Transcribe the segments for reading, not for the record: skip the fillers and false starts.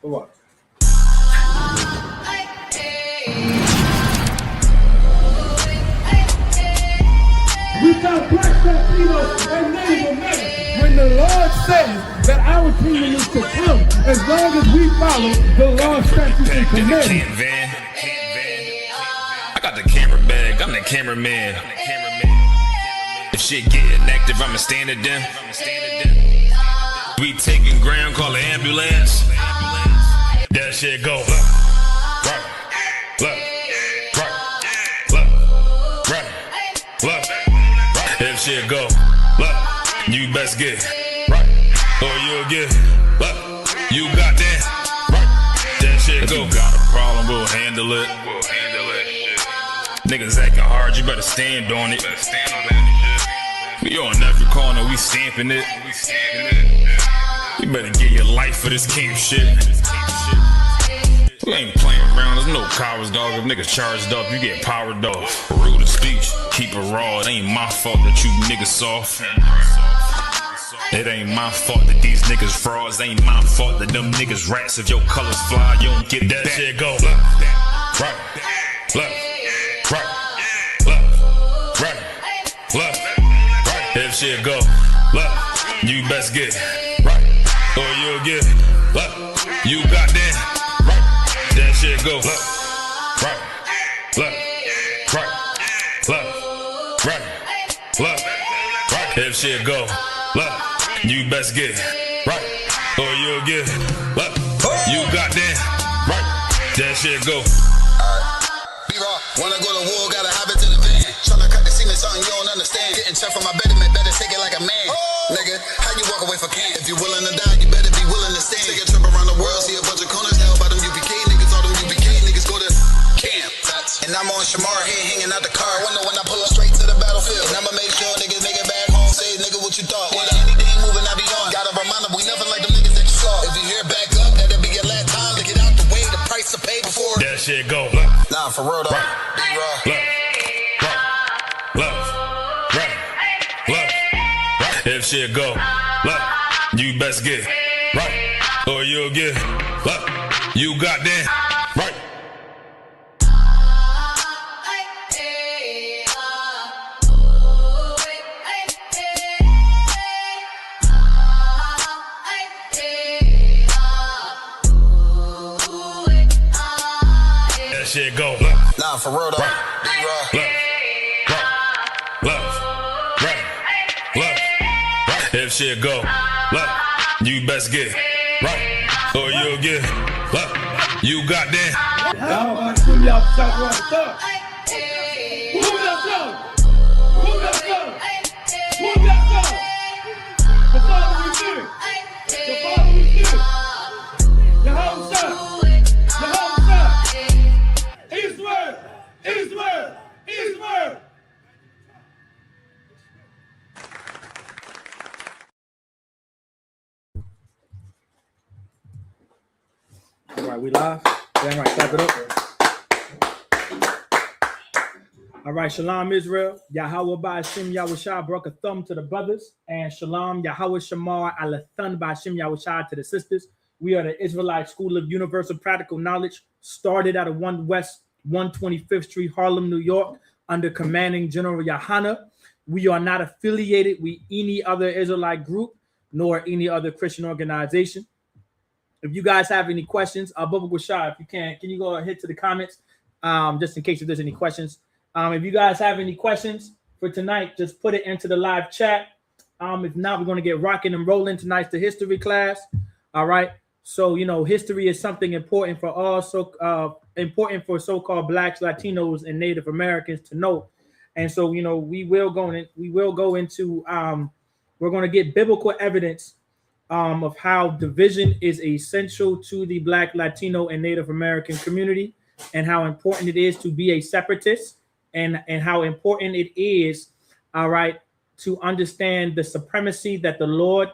For what? We got black Latinos and Native Americans. When the Lord says that our kingdom is to come, as long as we follow the law, statutes, and commandments. I got the camera bag, I'm the cameraman. If shit getting active, I'ma stand it down. We taking ground, call the ambulance. That shit go. If shit go, you best get right, or you'll get you got that. That shit go. If you got a problem, we'll handle it. Niggas acting hard, you better stand on it. We on every corner, we stamping it. You better get your life for this camp shit. We ain't playing around, there's no cowards, dog. If niggas charged up, you get powered off. Rude of speech, keep it raw. It ain't my fault that you niggas soft. It ain't my fault that these niggas frauds. It ain't my fault that them niggas rats. If your colors fly, you don't get that shit go. Right. If shit go, you best get right, or you'll get you got that. That shit go right. If shit go, you best get right, or you'll get you got that right. That shit go. When I go to war, gotta hop into the van. Tryna cut the semen, something you don't understand. Getting checked for my betterment, better take it like a man. Nigga, how you walk away from camp? If you willing to die, you better be willing to stand. Take a trip around the world, see a bunch of corners held by them UPK niggas. All them UPK niggas go to camp. And I'm on Shamar here hanging out the car. Wonder when I pull up straight to the battlefield. And I'ma make sure niggas make it back home. Say, nigga, what you thought? With anything moving, I be on. Gotta remind them, we nothing like them niggas that you saw. If you hear back up, that'll be your last time to get out the way. The price to pay before that shit go. Nah, for real though. If shit go, you best get right, or you'll get you got that right. That shit go. Nah, for real though. If shit go, you best get right, or you'll get you got that. Y'all about to swim y'all south around the thug. Move that thug. Move that thug. Move that thug. The Father we fear. The Father we fear. Yahweh. Israel. Israel. Israel. All right, we live. Damn right, clap it up. All right, Shalom Israel. Yahweh Ba'Shem Yahushua brought a thumb to the brothers, and Shalom Yahweh Shamar Alathan Ba'Shem Yahushua to the sisters. We are the Israelite School of Universal Practical Knowledge, started out of 1 West 125th Street, Harlem, New York, under commanding General Yahana. We are not affiliated with any other Israelite group, nor any other Christian organization. If you guys have any questions, Bubba Gushar, if you can you go ahead to the comments, just in case if there's any questions. If you guys have any questions for tonight, just put it into the live chat. If not, we're going to get rocking and rolling. Tonight's the history class. All right. So, history is something important for all, important for so-called Blacks, Latinos, and Native Americans to know. And so, we will go into, we're going to get biblical evidence of how division is essential to the Black, Latino, and Native American community, and how important it is to be a separatist, and how important it is, all right, to understand the supremacy that the Lord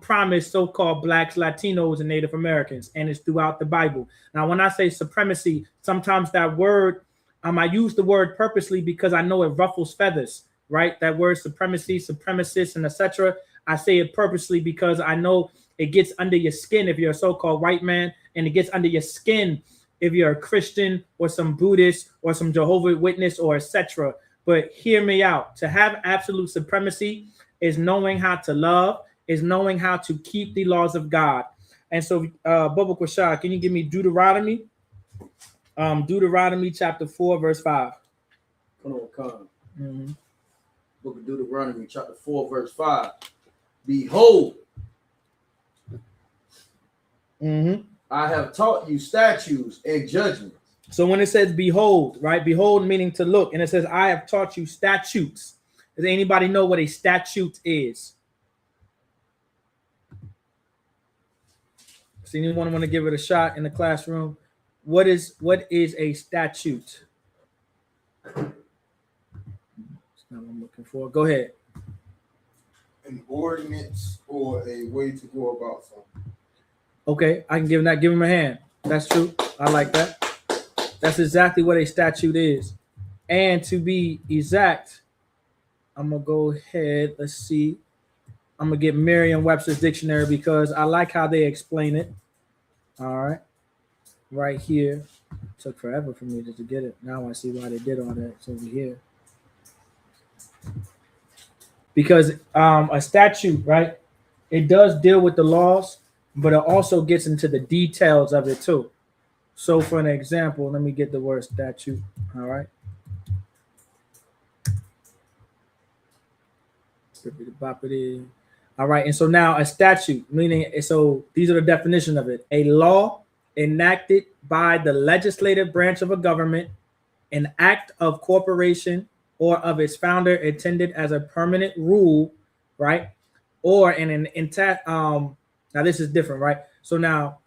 promised so-called Blacks, Latinos, and Native Americans, and it's throughout the Bible. Now, when I say supremacy, sometimes that word, I use the word purposely because I know it ruffles feathers, right? That word supremacy, supremacist, and etc. I say it purposely because I know It gets under your skin if you're a so-called white man, and it gets under your skin if you're a Christian or some Buddhist or some Jehovah's Witness or etc. But hear me out. To have absolute supremacy is knowing how to love, is knowing how to keep the laws of God. And so, Bubba Kwashad, can you give me Deuteronomy? Deuteronomy chapter 4, verse 5. Come on, come. Book of Deuteronomy, chapter 4, verse 5. Behold, I have taught you statutes and judgments. So when it says behold, right? Behold meaning to look. And it says, I have taught you statutes. Does anybody know what a statute is? Does anyone want to give it a shot in the classroom? What is a statute? That's not what I'm looking for. Go ahead. An ordinance or a way to go about something. Okay, I can give him a hand. That's true. I like that. That's exactly what a statute is. And to be exact, I'm gonna go ahead. Let's see. I'm gonna get Merriam-Webster's dictionary because I like how they explain it. All right, right here. It took forever for me to get it. Now I see why they did all that. It's over here. Because a statute, right? It does deal with the laws, but it also gets into the details of it too. So for an example, let me get the word statute. All right. All right. And so now a statute, meaning, so these are the definition of it. A law enacted by the legislative branch of a government, an act of corporation or of its founder intended as a permanent rule, right? Or an intact, now this is different, right? So now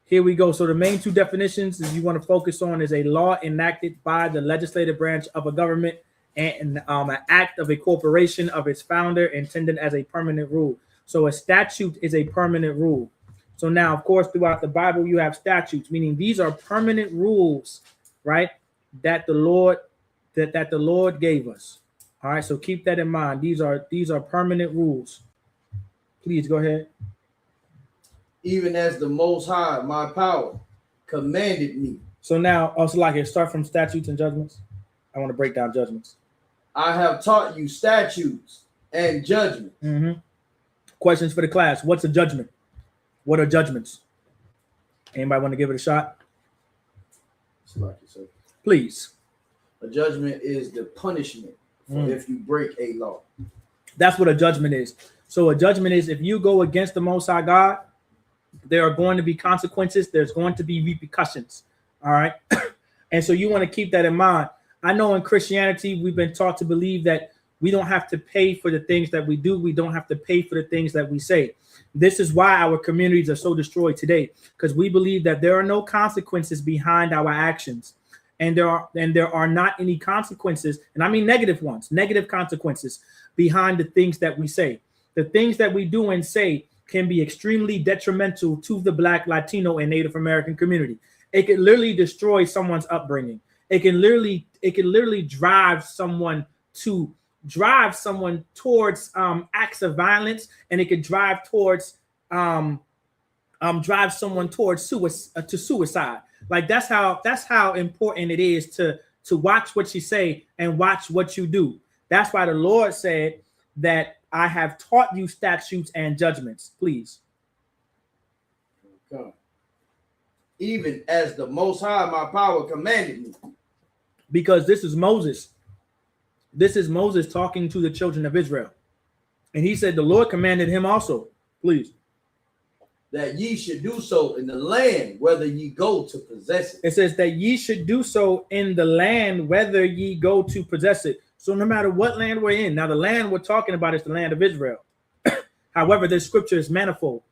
here we go. So the main two definitions that you want to focus on is a law enacted by the legislative branch of a government and an act of a corporation of its founder intended as a permanent rule. So a statute is a permanent rule. So now, of course, throughout the Bible, you have statutes, meaning these are permanent rules, right? That the Lord gave us. All right. So keep that in mind. These are permanent rules. Please go ahead. Even as the Most High, my power, commanded me. So now, also like it start from statutes and judgments. I want to break down judgments. I have taught you statutes and judgments. Questions for the class. What's a judgment? What are judgments? Anybody want to give it a shot? Please. A judgment is the punishment for if you break a law. That's what a judgment is. So a judgment is if you go against the Most High God, there are going to be consequences. There's going to be repercussions. All right. And so you want to keep that in mind. I know in Christianity, we've been taught to believe that we don't have to pay for the things that we do. We don't have to pay for the things that we say. This is why our communities are so destroyed today, because we believe that there are no consequences behind our actions. And there are not any consequences, and I mean negative ones, negative consequences behind the things that we say. The things that we do and say can be extremely detrimental to the Black, Latino, and Native American community. It can literally destroy someone's upbringing. It can literally drive someone towards acts of violence, and it can drive someone towards suicide. Like that's how important it is to watch what you say and watch what you do. That's why the Lord said that I have taught you statutes and judgments. Please. God. Even as the Most High, my power, commanded me. Because this is Moses. This is Moses talking to the children of Israel. And he said the Lord commanded him also. Please. That ye should do so in the land, whether ye go to possess it. It says that ye should do so in the land, whether ye go to possess it. So no matter what land we're in. Now, the land we're talking about is the land of Israel. However, this scripture is manifold.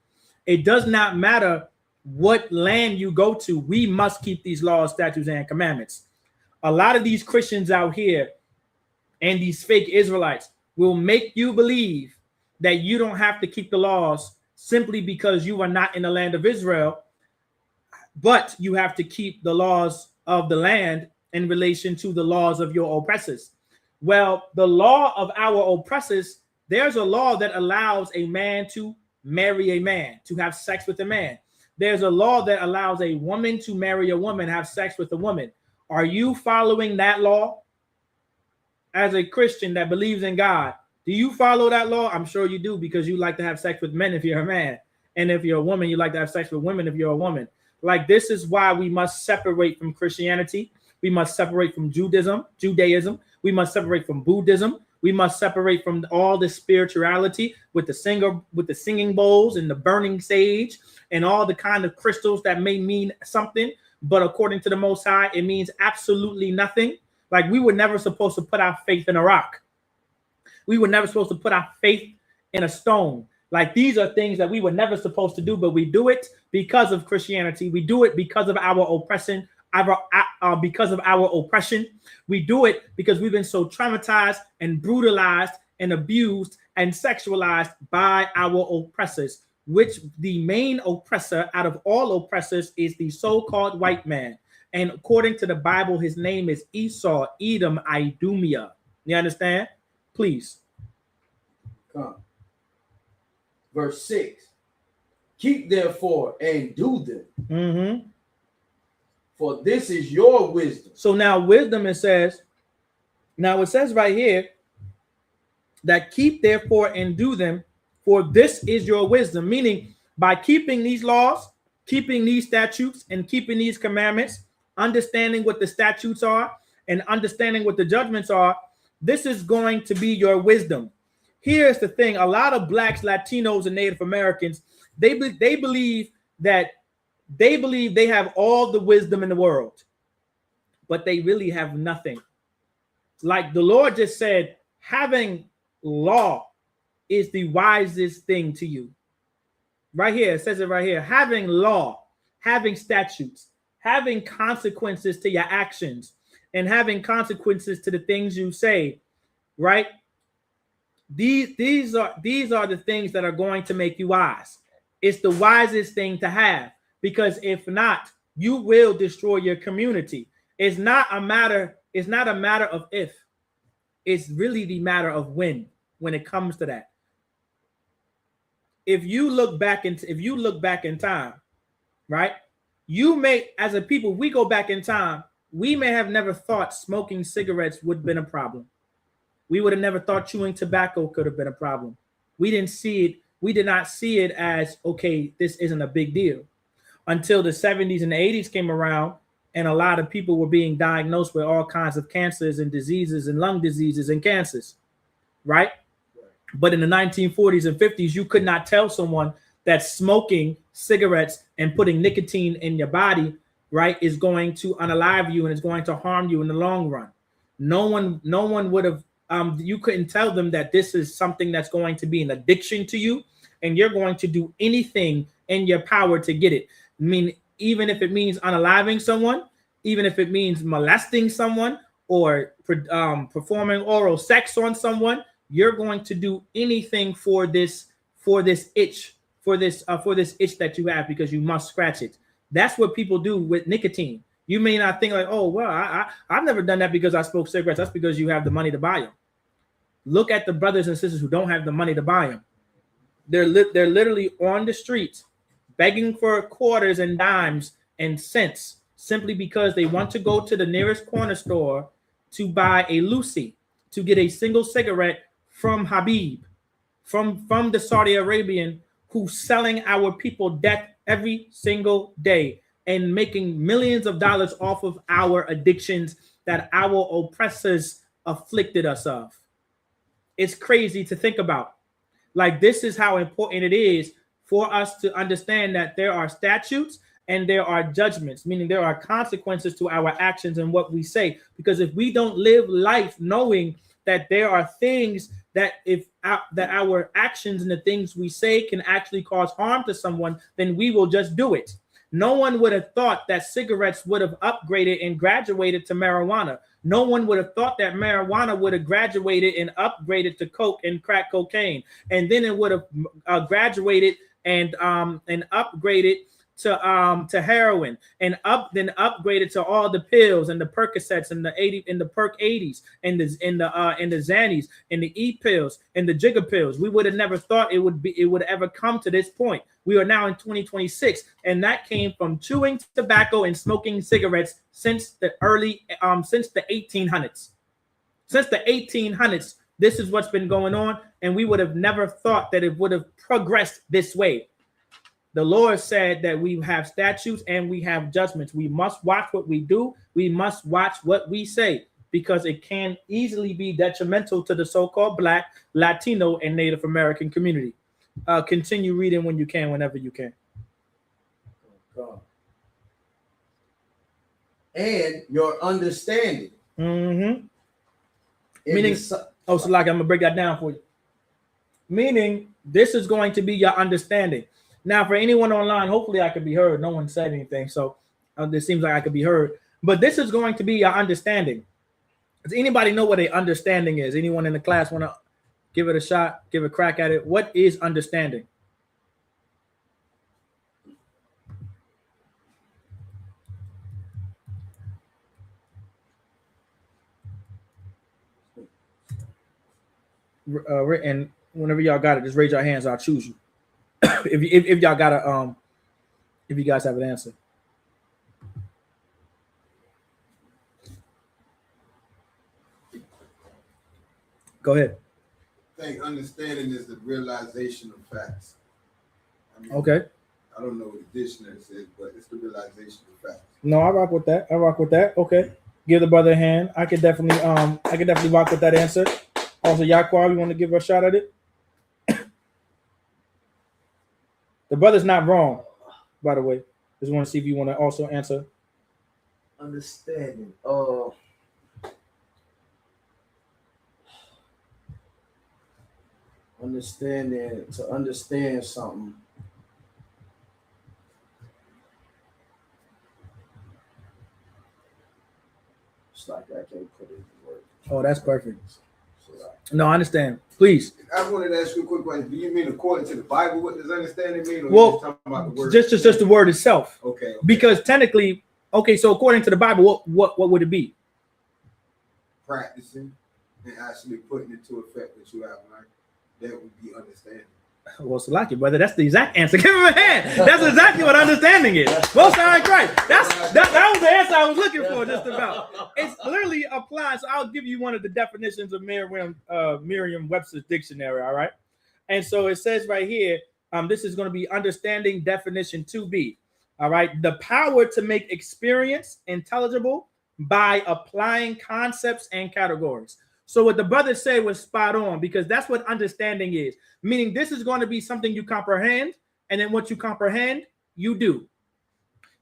It does not matter what land you go to. We must keep these laws, statutes, and commandments. A lot of these Christians out here and these fake Israelites will make you believe that you don't have to keep the laws simply because you are not in the land of Israel, but you have to keep the laws of the land in relation to the laws of your oppressors. Well, the law of our oppressors, there's a law that allows a man to marry a man, to have sex with a man. There's a law that allows a woman to marry a woman, have sex with a woman. Are you following that law? As a Christian that believes in God, do you follow that law? I'm sure you do, because you like to have sex with men if you're a man. And if you're a woman, you like to have sex with women if you're a woman. Like, this is why we must separate from Christianity. We must separate from Judaism. We must separate from Buddhism. We must separate from all the spirituality with the singing bowls and the burning sage and all the kind of crystals that may mean something, but according to the Most High, it means absolutely nothing. Like, we were never supposed to put our faith in a rock. We were never supposed to put our faith in a stone. Like, these are things that we were never supposed to do, but we do it because of Christianity. We do it because of our oppression. Because of our oppression, we do it because we've been so traumatized and brutalized and abused and sexualized by our oppressors, which the main oppressor out of all oppressors is the so-called white man. And according to the Bible, his name is Esau, Edom, Idumea. You understand? Please. Come. Verse 6. Keep therefore and do them. Mm-hmm. For this is your wisdom. So now wisdom, it says right here that keep therefore and do them, for this is your wisdom. Meaning, by keeping these laws, keeping these statutes, and keeping these commandments, understanding what the statutes are and understanding what the judgments are, this is going to be your wisdom. Here's the thing. A lot of blacks, Latinos, and Native Americans, they believe they have all the wisdom in the world, but they really have nothing. Like the Lord just said, having law is the wisest thing to you. Right here, it says it right here. Having law, having statutes, having consequences to your actions, and having consequences to the things you say, right? These are the things that are going to make you wise. It's the wisest thing to have. Because if not, you will destroy your community. It's not a matter of if. It's really the matter of when it comes to that. If you look back in time, right? You may, as a people, we go back in time, we may have never thought smoking cigarettes would have been a problem. We would have never thought chewing tobacco could have been a problem. We didn't see it. We did not see it as, okay, this isn't a big deal. Until the 70s and the 80s came around, and a lot of people were being diagnosed with all kinds of cancers and diseases and lung diseases and cancers, right? But in the 1940s and 50s, you could not tell someone that smoking cigarettes and putting nicotine in your body, right, is going to unalive you and is going to harm you in the long run. No one would have, you couldn't tell them that this is something that's going to be an addiction to you, and you're going to do anything in your power to get it. I mean, even if it means unaliving someone, even if it means molesting someone or performing oral sex on someone, you're going to do anything for this itch that you have, because you must scratch it. That's what people do with nicotine. You may not think like, oh, well, I've never done that because I smoke cigarettes. That's because you have the money to buy them. Look at the brothers and sisters who don't have the money to buy them. They're literally on the streets begging for quarters and dimes and cents simply because they want to go to the nearest corner store to buy a Lucy, to get a single cigarette from Habib, from the Saudi Arabian, who's selling our people death every single day and making millions of dollars off of our addictions that our oppressors afflicted us of. It's crazy to think about. Like, this is how important it is for us to understand that there are statutes and there are judgments, meaning there are consequences to our actions and what we say. Because if we don't live life knowing that there are things that that our actions and the things we say can actually cause harm to someone, then we will just do it. No one would have thought that cigarettes would have upgraded and graduated to marijuana. No one would have thought that marijuana would have graduated and upgraded to coke and crack cocaine. And then it would have graduated and upgraded to heroin, and then upgraded to all the pills and the Percocets and the Perk 80s and the Xannies and the E pills and the Jigger pills. We would have never thought it would ever come to this point. We are now in 2026, and that came from chewing tobacco and smoking cigarettes since the 1800s. Since the 1800s, this is what's been going on, and we would have never thought that it would have progressed this way. The Lord said that we have statutes and we have judgments. We must watch what we do. We must watch what we say, because it can easily be detrimental to the so-called Black, Latino, and Native American community. Continue reading when you can, whenever you can. And your understanding. Mm-hmm. Meaning, so like I'm gonna break that down for you. Meaning, this is going to be your understanding. Now, for anyone online, hopefully I could be heard. No one said anything, so this seems like I could be heard. But this is going to be your understanding. Does anybody know what a understanding is? Anyone in the class want to give it a shot, give a crack at it? What is understanding? And whenever y'all got it, just raise your hands. I'll choose you. if y'all got a if you guys have an answer. Go ahead. I think understanding is the realization of facts. I mean, Okay. I don't know what the dictionary says, but it's the realization of facts. No, I rock with that. Okay. Give the brother a hand. I could definitely rock with that answer. Also, Yaquar, you want to give a shot at it? The brother's not wrong, by the way. Just want to see if you want to also answer. Understanding. Understanding, to understand something. It's like I can't put it in words. Oh, that's perfect. No, I understand. Please. I wanted to ask you a quick question. Do you mean according to the Bible what does understanding mean? Or Well, you just talking about the word? Just the word itself. Okay. Because technically, so according to the Bible, what would it be? Practicing and actually putting it to effect that you have learned. That would be understanding. Well, Salaki, brother, that's the exact answer. Give him a hand. That's exactly what understanding is. Well, sorry, Christ. That was the answer I was looking for, just about. It's literally applied. So I'll give you one of the definitions of Merriam-Webster's dictionary, all right? And so it says right here, this is going to be understanding definition 2B, all right? The power to make experience intelligible by applying concepts and categories. So what the brother said was spot on, because that's what understanding is. Meaning this is going to be something you comprehend, and then what you comprehend, you do.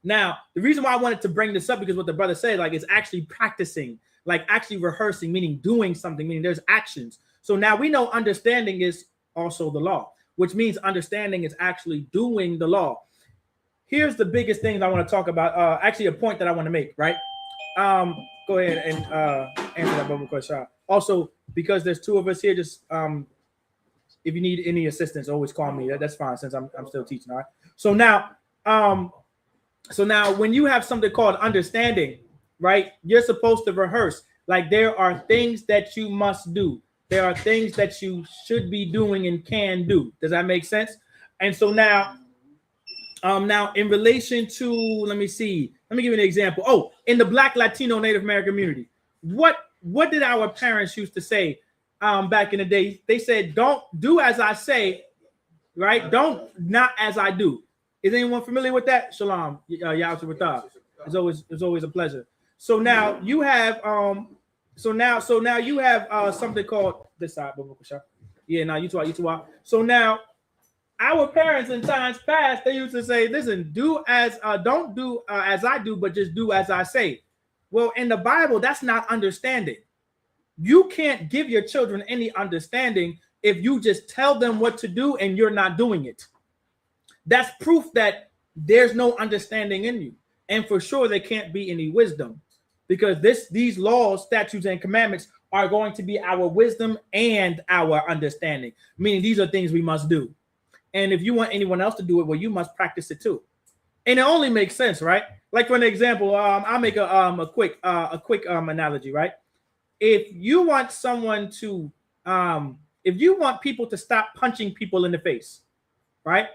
Now, the reason why I wanted to bring this up, because what the brother said, like, is actually practicing, like actually rehearsing, meaning doing something, meaning there's actions. So now we know understanding is also the law, which means understanding is actually doing the law. Here's the biggest things I want to talk about. Actually, a point that I want to make, right? Go ahead and answer that bubble question. Also, because there's two of us here, just if you need any assistance, always call me. That's fine, since I'm still teaching. All right. So now, when you have something called understanding, right? You're supposed to rehearse. Like, there are things that you must do. There are things that you should be doing and can do. Does that make sense? And so now in relation to, let me give you an example. Oh, in the Black, Latino, Native American community, what did our parents used to say back in the day? They said, don't do as I say, right? Not as I do. Is anyone familiar with that? Shalom, Yahweh. It's always a pleasure. So now you have something called this side. Yeah, now you two. So now our parents in times past, they used to say, listen, don't do as I do, but just do as I say. Well, in the Bible, that's not understanding. You can't give your children any understanding if you just tell them what to do and you're not doing it. That's proof that there's no understanding in you. And for sure, there can't be any wisdom, because these laws, statutes, and commandments are going to be our wisdom and our understanding, meaning these are things we must do. And if you want anyone else to do it, well, you must practice it too. And it only makes sense, right? Like for an example, I'll make a quick analogy, right? If you want someone to if you want people to stop punching people in the face, right?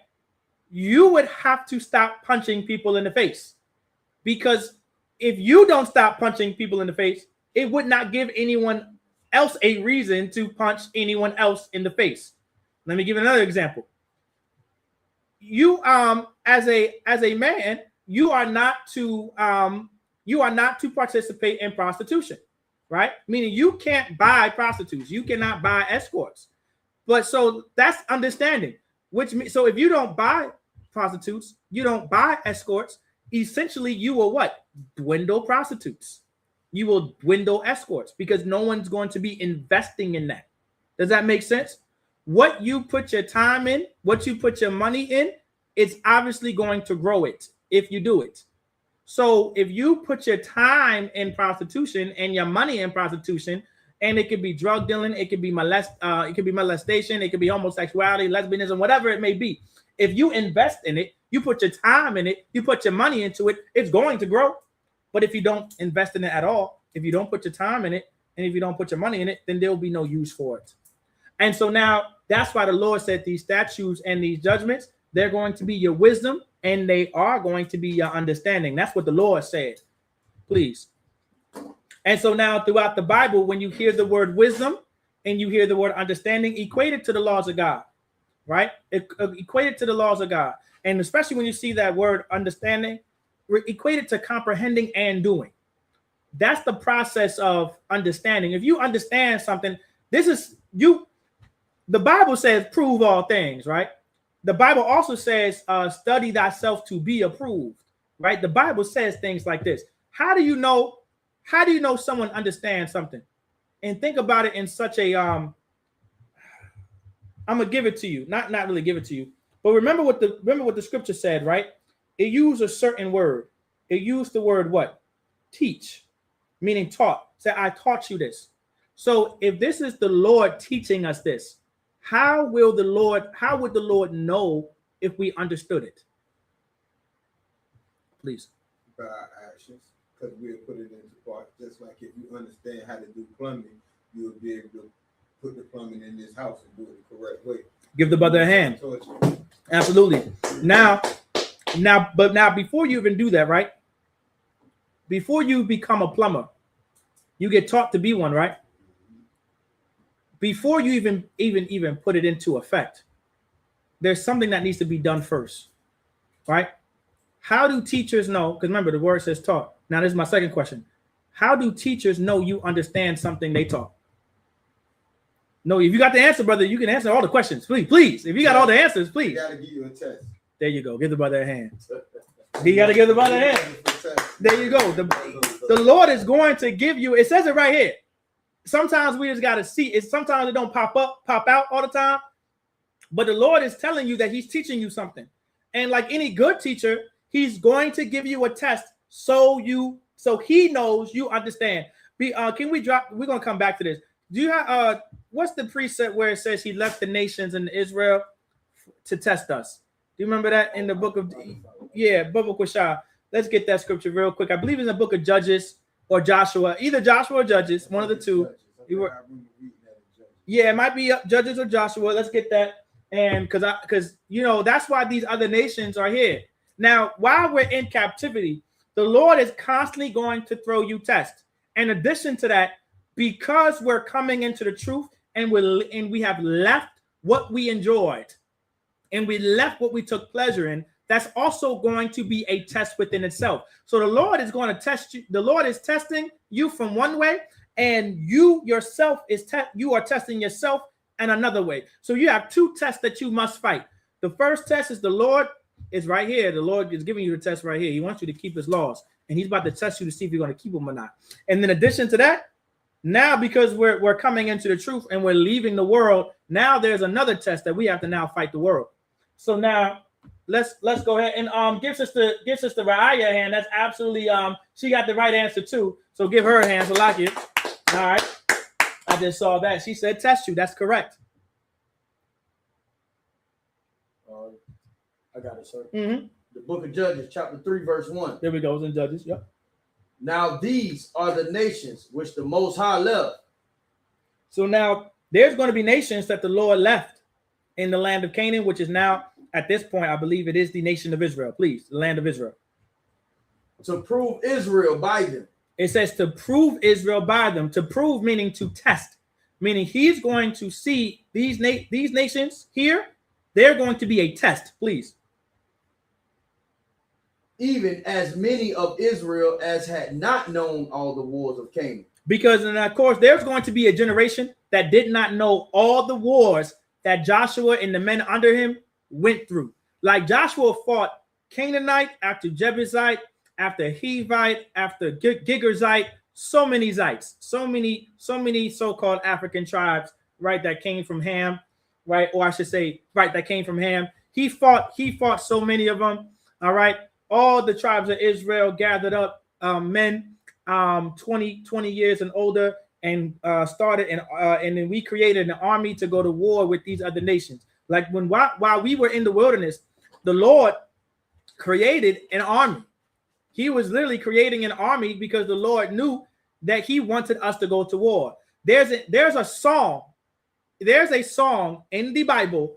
You would have to stop punching people in the face, because if you don't stop punching people in the face, it would not give anyone else a reason to punch anyone else in the face. Let me give another example. You as a man, you are not to participate in prostitution, right? Meaning you can't buy prostitutes, you cannot buy escorts. But so that's understanding. Which means, so if you don't buy prostitutes, you don't buy escorts, essentially you will what? Dwindle prostitutes. You will dwindle escorts, because no one's going to be investing in that. Does that make sense? What you put your time in, what you put your money in, it's obviously going to grow it if you do it. So if you put your time in prostitution and your money in prostitution, and it could be drug dealing, it could be molestation, it could be homosexuality, lesbianism, whatever it may be. If you invest in it, you put your time in it, you put your money into it, it's going to grow. But if you don't invest in it at all, if you don't put your time in it, and if you don't put your money in it, then there will be no use for it. And so now that's why the Lord said these statutes and these judgments, they're going to be your wisdom, and they are going to be your understanding. That's what the Lord said. Please. And so now throughout the Bible, when you hear the word wisdom and you hear the word understanding, equate it to the laws of God, right? Equate it to the laws of God. And especially when you see that word understanding, equate it to comprehending and doing. That's the process of understanding. If you understand something, the Bible says prove all things, right? The Bible also says study thyself to be approved, right? The Bible says things like this. How do you know someone understands something? And think about it in such a I'm gonna give it to you, not really give it to you, but remember what the scripture said, right? It used a certain word. It used the word what? Teach, meaning taught. Say, I taught you this. So if this is the Lord teaching us this, how would the Lord know if we understood it? Please. By our actions, because we'll put it into part. Just like if you understand how to do plumbing, you'll be able to put the plumbing in this house and do it the correct way. Give the brother a hand. Absolutely. Now, before you even do that, right? Before you become a plumber, you get taught to be one, right? Before you even put it into effect, there's something that needs to be done first, right? How do teachers know? Because remember, the word says taught. Now, this is my second question. How do teachers know you understand something they taught? No, if you got the answer, brother, you can answer all the questions. Please. If you got all the answers, please. I gotta give you a test. There you go. Give the brother a hand. You got to give the brother a hand. There you go. The Lord is going to give you. It says it right here. Sometimes we just got to see it. Sometimes it don't pop out all the time. But the Lord is telling you that he's teaching you something. And like any good teacher, he's going to give you a test so he knows you understand. Can we drop? We're going to come back to this. Do you have what's the precept where it says he left the nations in Israel to test us? Do you remember that in the book of Biblical Shah? Let's get that scripture real quick. I believe it's in the book of Judges or Joshua, either Joshua or Judges, one of the two. It might be Judges or Joshua. Let's get that. And because that's why these other nations are here. Now, while we're in captivity, the Lord is constantly going to throw you tests. In addition to that, because we're coming into the truth and we have left what we enjoyed and we left what we took pleasure in, that's also going to be a test within itself. So the Lord is going to test you. The Lord is testing you from one way, and you yourself you are testing yourself in another way. So you have two tests that you must fight. The first test is the Lord is right here. The Lord is giving you the test right here. He wants you to keep his laws, and he's about to test you to see if you're going to keep them or not. And in addition to that, now because we're coming into the truth and we're leaving the world, now there's another test that we have to now fight the world. So now let's go ahead and give Sister Raya a hand. That's absolutely she got the right answer too. So give her a hand, so like it. All right. I just saw that. She said test you. That's correct. I got it, sir. Mm-hmm. The book of Judges, chapter 3, verse 1. There we go. It's in Judges. Yep. Now these are the nations which the Most High left. So now there's going to be nations that the Lord left in the land of Canaan, which is now, at this point, I believe it is the nation of Israel. Please, the land of Israel. To prove Israel by them. It says to prove Israel by them. To prove meaning to test. Meaning he's going to see these nations here. They're going to be a test. Please. Even as many of Israel as had not known all the wars of Canaan. Because, and of course, there's going to be a generation that did not know all the wars that Joshua and the men under him went through. Like Joshua fought Canaanite after Jebusite, after Hivite, after Gigarzite, so many Zites, so many so-called African tribes, right, that came from Ham, right, or I should say, right, that came from Ham. He fought so many of them, all right. All the tribes of Israel gathered up men 20 years and older and started, and then we created an army to go to war with these other nations. Like while we were in the wilderness, the Lord created an army. He was literally creating an army because the Lord knew that he wanted us to go to war. There's a song in the Bible,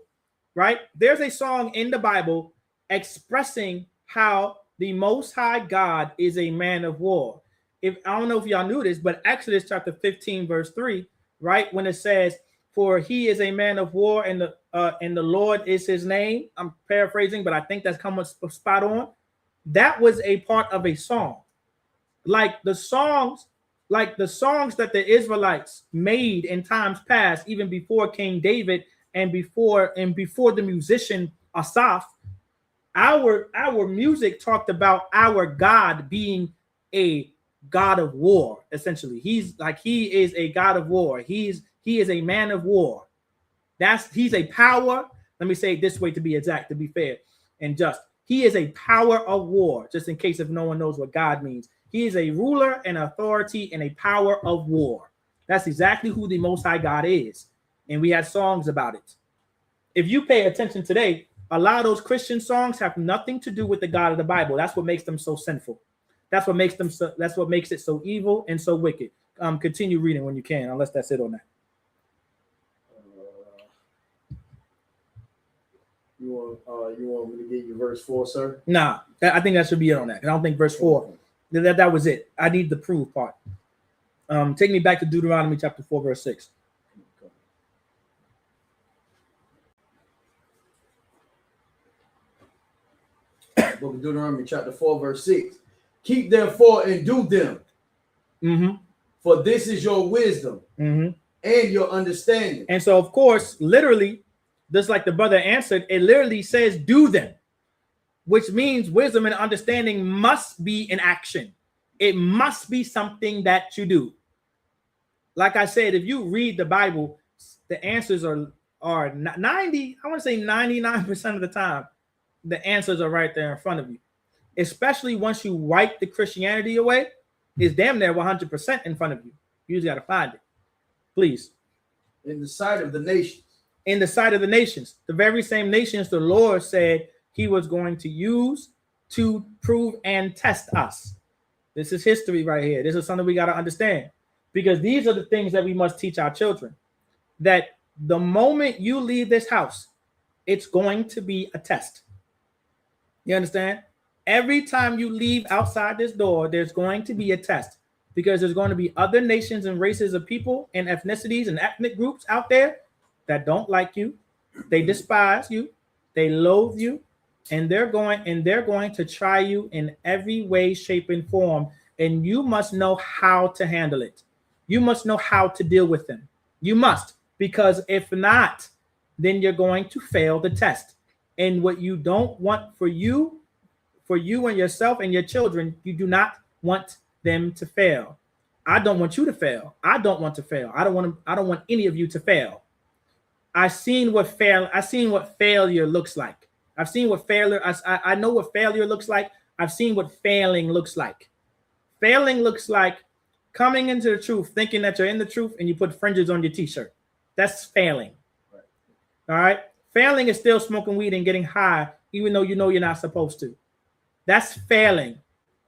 right? There's a song in the Bible expressing how the Most High God is a man of war. If I don't know if y'all knew this, but Exodus chapter 15, verse 3, right? When it says, "For he is a man of war, and the Lord is his name." I'm paraphrasing, but I think that's coming spot on. That was a part of a song. Like the songs that the Israelites made in times past, even before King David and before the musician Asaph. Our music talked about our God being a God of war. Essentially, he is a God of war. He is a man of war. He's a power. Let me say it this way to be exact, to be fair and just. He is a power of war. Just in case if no one knows what God means, he is a ruler, an authority, and a power of war. That's exactly who the Most High God is, and we had songs about it. If you pay attention today, a lot of those Christian songs have nothing to do with the God of the Bible. That's what makes them so sinful. That's what makes it so evil and so wicked. Continue reading when you can, unless that's it on that. You want me to give you verse 4, sir? Nah, I think that should be it on that. I don't think verse 4. That was it. I need the proof part. Take me back to Deuteronomy chapter 4, verse 6. Book of Deuteronomy chapter 4, verse 6. Keep therefore and do them. Mm-hmm. For this is your wisdom and your understanding. And so, of course, literally, just like the brother answered, it literally says do them, which means wisdom and understanding must be in action. It must be something that you do. Like I said, if you read the Bible, the answers are 90, I want to say 99% of the time, the answers are right there in front of you. Especially once you wipe the Christianity away, it's damn near 100% in front of you. You just got to find it. Please. In the sight of the nations. In the sight of the nations. The very same nations the Lord said he was going to use to prove and test us. This is history right here. This is something we got to understand. Because these are the things that we must teach our children. That the moment you leave this house, it's going to be a test. You understand? Every time you leave outside this door, there's going to be a test. Because there's going to be other nations and races of people and ethnicities and ethnic groups out there that don't like you. They despise you. They loathe you. And they're going to try you in every way, shape, and form. And you must know how to handle it. You must know how to deal with them. You must. Because if not, then you're going to fail the test. And what you don't want for you and yourself and your children, you do not want them to fail. I don't want you to fail. I don't want to fail. I don't want any of you to fail. I've seen what failure looks like. I've seen what failure. I know what failure looks like. I've seen what failing looks like. Failing looks like coming into the truth, thinking that you're in the truth, and you put fringes on your t-shirt. That's failing. Right. All right. Failing is still smoking weed and getting high, even though you know you're not supposed to. That's failing,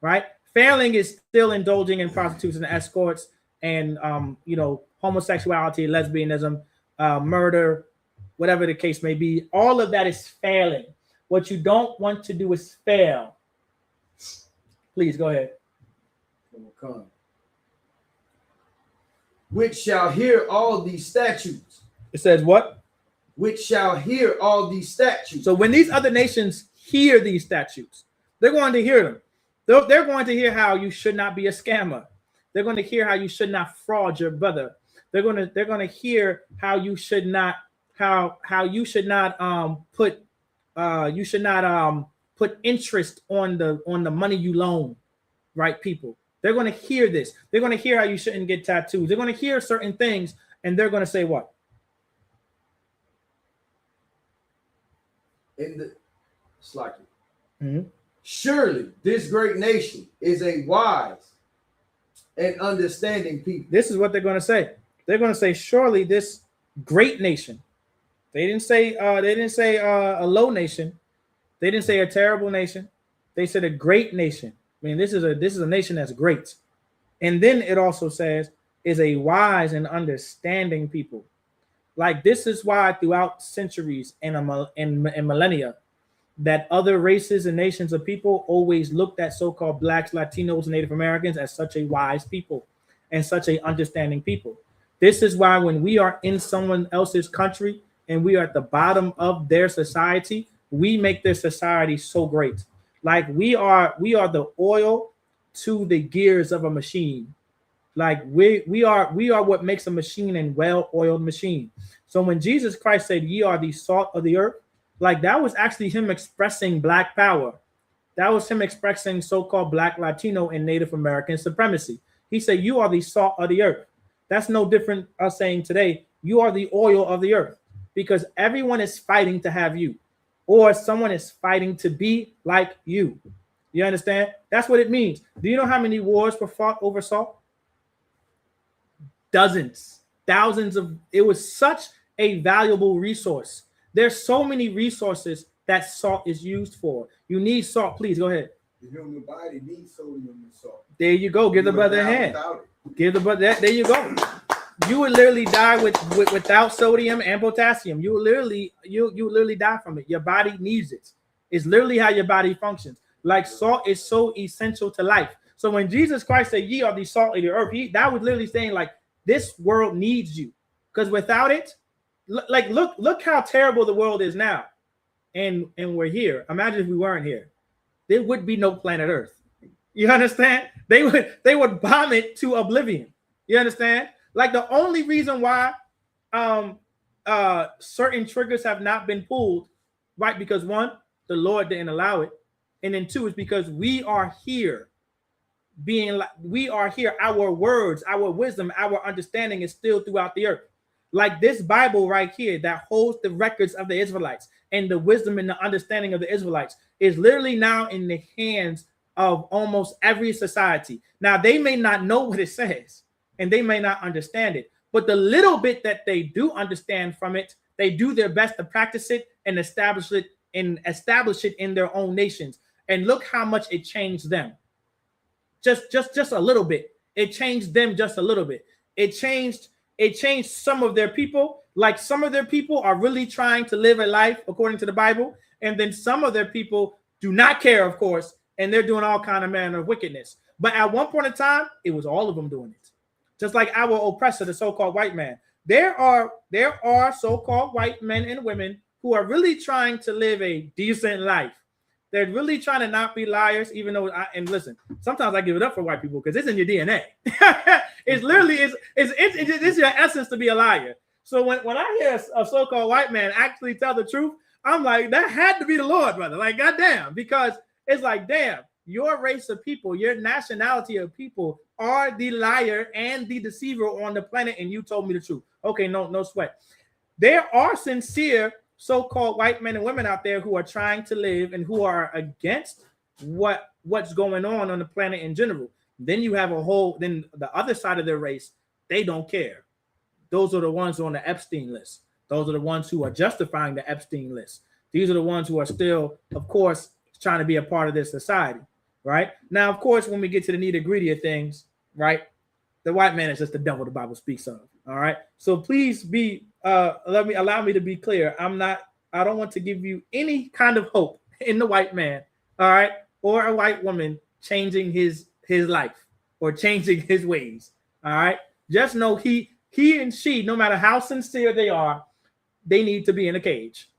right? Failing is still indulging in prostitution and escorts and homosexuality, lesbianism, murder, whatever the case may be. All of that is failing. What you don't want to do is fail. Please go ahead. Which shall hear all these statutes. It says what? Which shall hear all these statutes. So when these other nations hear these statutes, they're going to hear them. They're going to hear how you should not be a scammer. They're going to hear how you should not fraud your brother. They're going to hear how you should not put interest on the money you loan, right? People. They're going to hear this. They're going to hear how you shouldn't get tattoos. They're going to hear certain things, and they're going to say what? Surely this great nation is a wise and understanding people. This is what they're going to say. They're going to say, surely this great nation. They didn't say a low nation. They didn't say a terrible nation. They said a great nation. I mean, this is a nation that's great. And then it also says is a wise and understanding people. Like, this is why throughout centuries and millennia that other races and nations of people always looked at so-called blacks, Latinos, and Native Americans as such a wise people and such a understanding people. This is why when we are in someone else's country and we are at the bottom of their society, we make their society so great. Like, we are the oil to the gears of a machine. Like, we are what makes a machine a well-oiled machine. So when Jesus Christ said, ye are the salt of the earth, like, that was actually him expressing black power. That was him expressing so-called black, Latino, and Native American supremacy. He said, you are the salt of the earth. That's no different us saying today, you are the oil of the earth, because everyone is fighting to have you, or someone is fighting to be like you. You understand? That's what it means. Do you know how many wars were fought over salt? Dozens, thousands of. It was such a valuable resource. There's so many resources that salt is used for. You need salt. Please go ahead. The human body needs sodium and salt. There you go. Give the brother a hand. Give the brother that. There you go. You would literally die without sodium and potassium. You would literally die from it. Your body needs it. It's literally how your body functions. Like, salt is so essential to life. So when Jesus Christ said, ye are the salt of the earth, that was literally saying, like, this world needs you. Because without it, like, look how terrible the world is now. And we're here. Imagine if we weren't here. There would be no planet Earth. You understand? They would bomb it to oblivion. You understand? Like, the only reason why certain triggers have not been pulled, right? Because one, the Lord didn't allow it. And then two, is because we are here. We are here. Our words, our wisdom, our understanding is still throughout the earth. Like this Bible right here that holds the records of the Israelites and the wisdom and the understanding of the Israelites is literally now in the hands of almost every society. Now, they may not know what it says and they may not understand it, but the little bit that they do understand from it, they do their best to practice it and establish it in their own nations. And look how much it changed them. Just a little bit. It changed them just a little bit. It changed some of their people. Like, some of their people are really trying to live a life according to the Bible. And then some of their people do not care, of course, and they're doing all kind of manner of wickedness. But at one point in time, it was all of them doing it. Just like our oppressor, the so-called white man. There are so-called white men and women who are really trying to live a decent life. They're really trying to not be liars, even though, and listen, sometimes I give it up for white people because it's in your DNA. It's literally, it's your essence to be a liar. So when I hear a so-called white man actually tell the truth, I'm like, that had to be the Lord, brother. Like, goddamn, because it's like, damn, your race of people, your nationality of people are the liar and the deceiver on the planet, and you told me the truth. Okay, no sweat. There are sincere so-called white men and women out there who are trying to live and who are against what's going on the planet in general. Then you have then the other side of their race, they don't care. Those are the ones on the Epstein list. Those are the ones who are justifying the Epstein list. These are the ones who are still, of course, trying to be a part of this society, right? Now, of course, when we get to the nitty-gritty of things, right, the white man is just the devil the Bible speaks of. All right. So please allow me to be clear. I don't want to give you any kind of hope in the white man, all right, or a white woman changing his life or changing his ways. All right. Just know he and she, no matter how sincere they are, they need to be in a cage.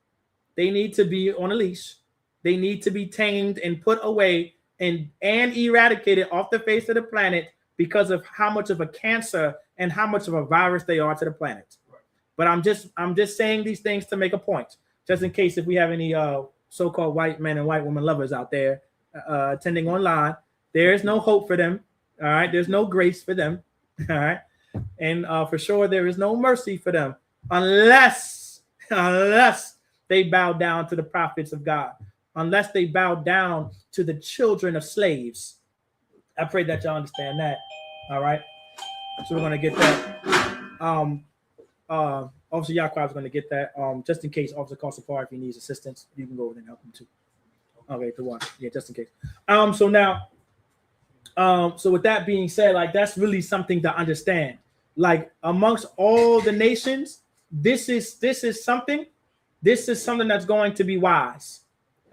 They need to be on a leash. They need to be tamed and put away and eradicated off the face of the planet because of how much of a cancer and how much of a virus they are to the planet. But I'm just saying these things to make a point, just in case if we have any so-called white men and white women lovers out there attending online. There is no hope for them. All right. There's no grace for them. All right. And for sure, there is no mercy for them unless they bow down to the prophets of God, unless they bow down to the children of slaves. I pray that y'all understand that. All right. So we're going to get that. Officer Yakov is going to get that. Just in case Officer Costapar, if he needs assistance, you can go over and help him too. Okay, the one. Yeah, just in case. So now, so with that being said, like that's really something to understand. Like amongst all the nations, this is something that's going to be wise.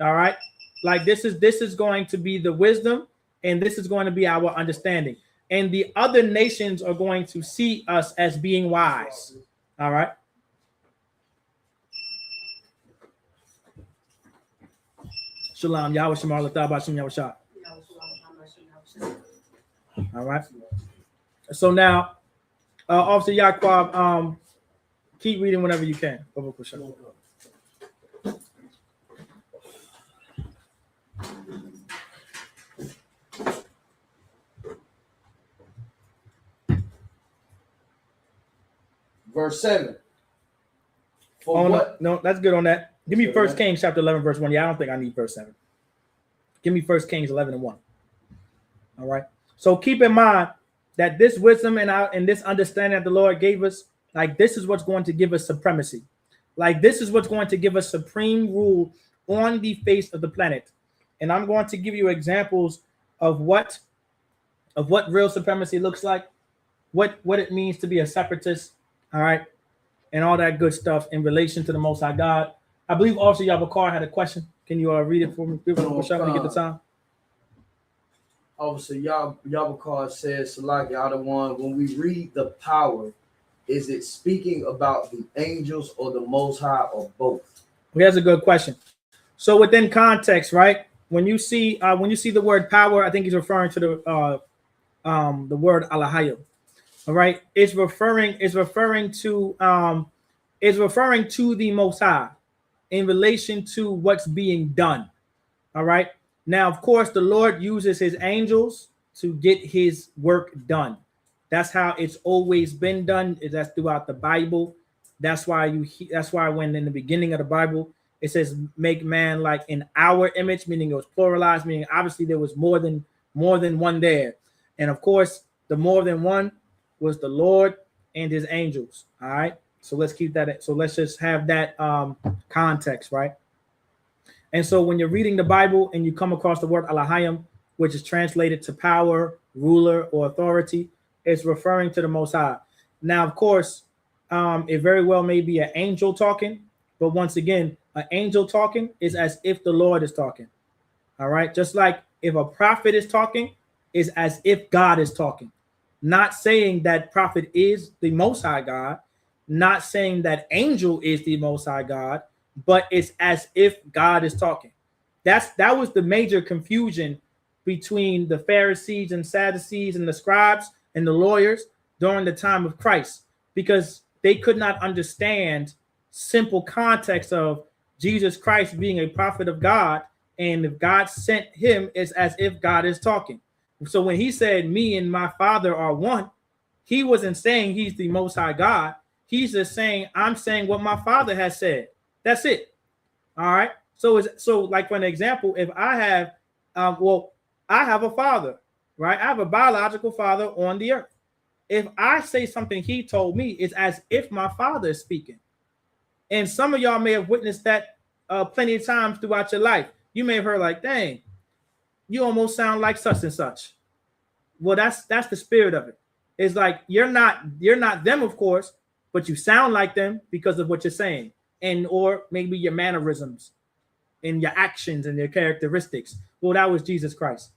All right. Like this is going to be the wisdom, and this is going to be our understanding. And the other nations are going to see us as being wise. All right. Shalom. Yahweh Shemar Latah Bashim Yahweh Shah. All right. So now, Officer Yaquab, keep reading whenever you can. Verse 7. No, that's good on that. Give me 1 Kings chapter 11, verse 1. Yeah, I don't think I need verse 7. Give me 1 Kings 11 and 1. All right. So keep in mind that this wisdom and this understanding that the Lord gave us, like this is what's going to give us supremacy. Like this is what's going to give us supreme rule on the face of the planet. And I'm going to give you examples of what real supremacy looks like, what it means to be a separatist, all right, and all that good stuff in relation to the Most High God. I believe Officer Yabakar had a question. Can you read it for me? When you get the time. Officer Yabakar says, Salaki Adawan, when we read the power, is it speaking about the angels or the Most High or both? That's a good question. So within context, right? When you see the word power, I think he's referring to the word Alahayim. All right, it's referring to the Most High in relation to what's being done. All right. Now, of course, the Lord uses his angels to get his work done. That's how it's always been done. That's throughout the Bible. That's why when in the beginning of the Bible it says make man like in our image, meaning it was pluralized, meaning obviously there was more than one there. And of course, the more than one was the Lord and his angels. All right. So let's keep that. So let's just have that context, right? And so when you're reading the Bible and you come across the word Alahayim, which is translated to power, ruler, or authority, it's referring to the Most High. Now, of course, it very well may be an angel talking, but once again, an angel talking is as if the Lord is talking. All right. Just like if a prophet is talking, is as if God is talking. Not saying that prophet is the Most High God, not saying that angel is the Most High God, but it's as if God is talking. That was the major confusion between the Pharisees and Sadducees and the scribes and the lawyers during the time of Christ, because they could not understand simple context of Jesus Christ being a prophet of God, and if God sent him, it's as if God is talking. So when he said, me and my Father are one, he wasn't saying he's the Most High God. He's just saying, I'm saying what my Father has said. That's it. All right. So like for an example, if I have, I have a father, right? I have a biological father on the earth. If I say something he told me, it's as if my Father is speaking. And some of y'all may have witnessed that plenty of times throughout your life. you may have heard like, dang, you almost sound like such and such. Well, that's the spirit of it. It's like you're not them, of course, but you sound like them because of what you're saying, and or maybe your mannerisms and your actions and your characteristics. Well, that was Jesus Christ.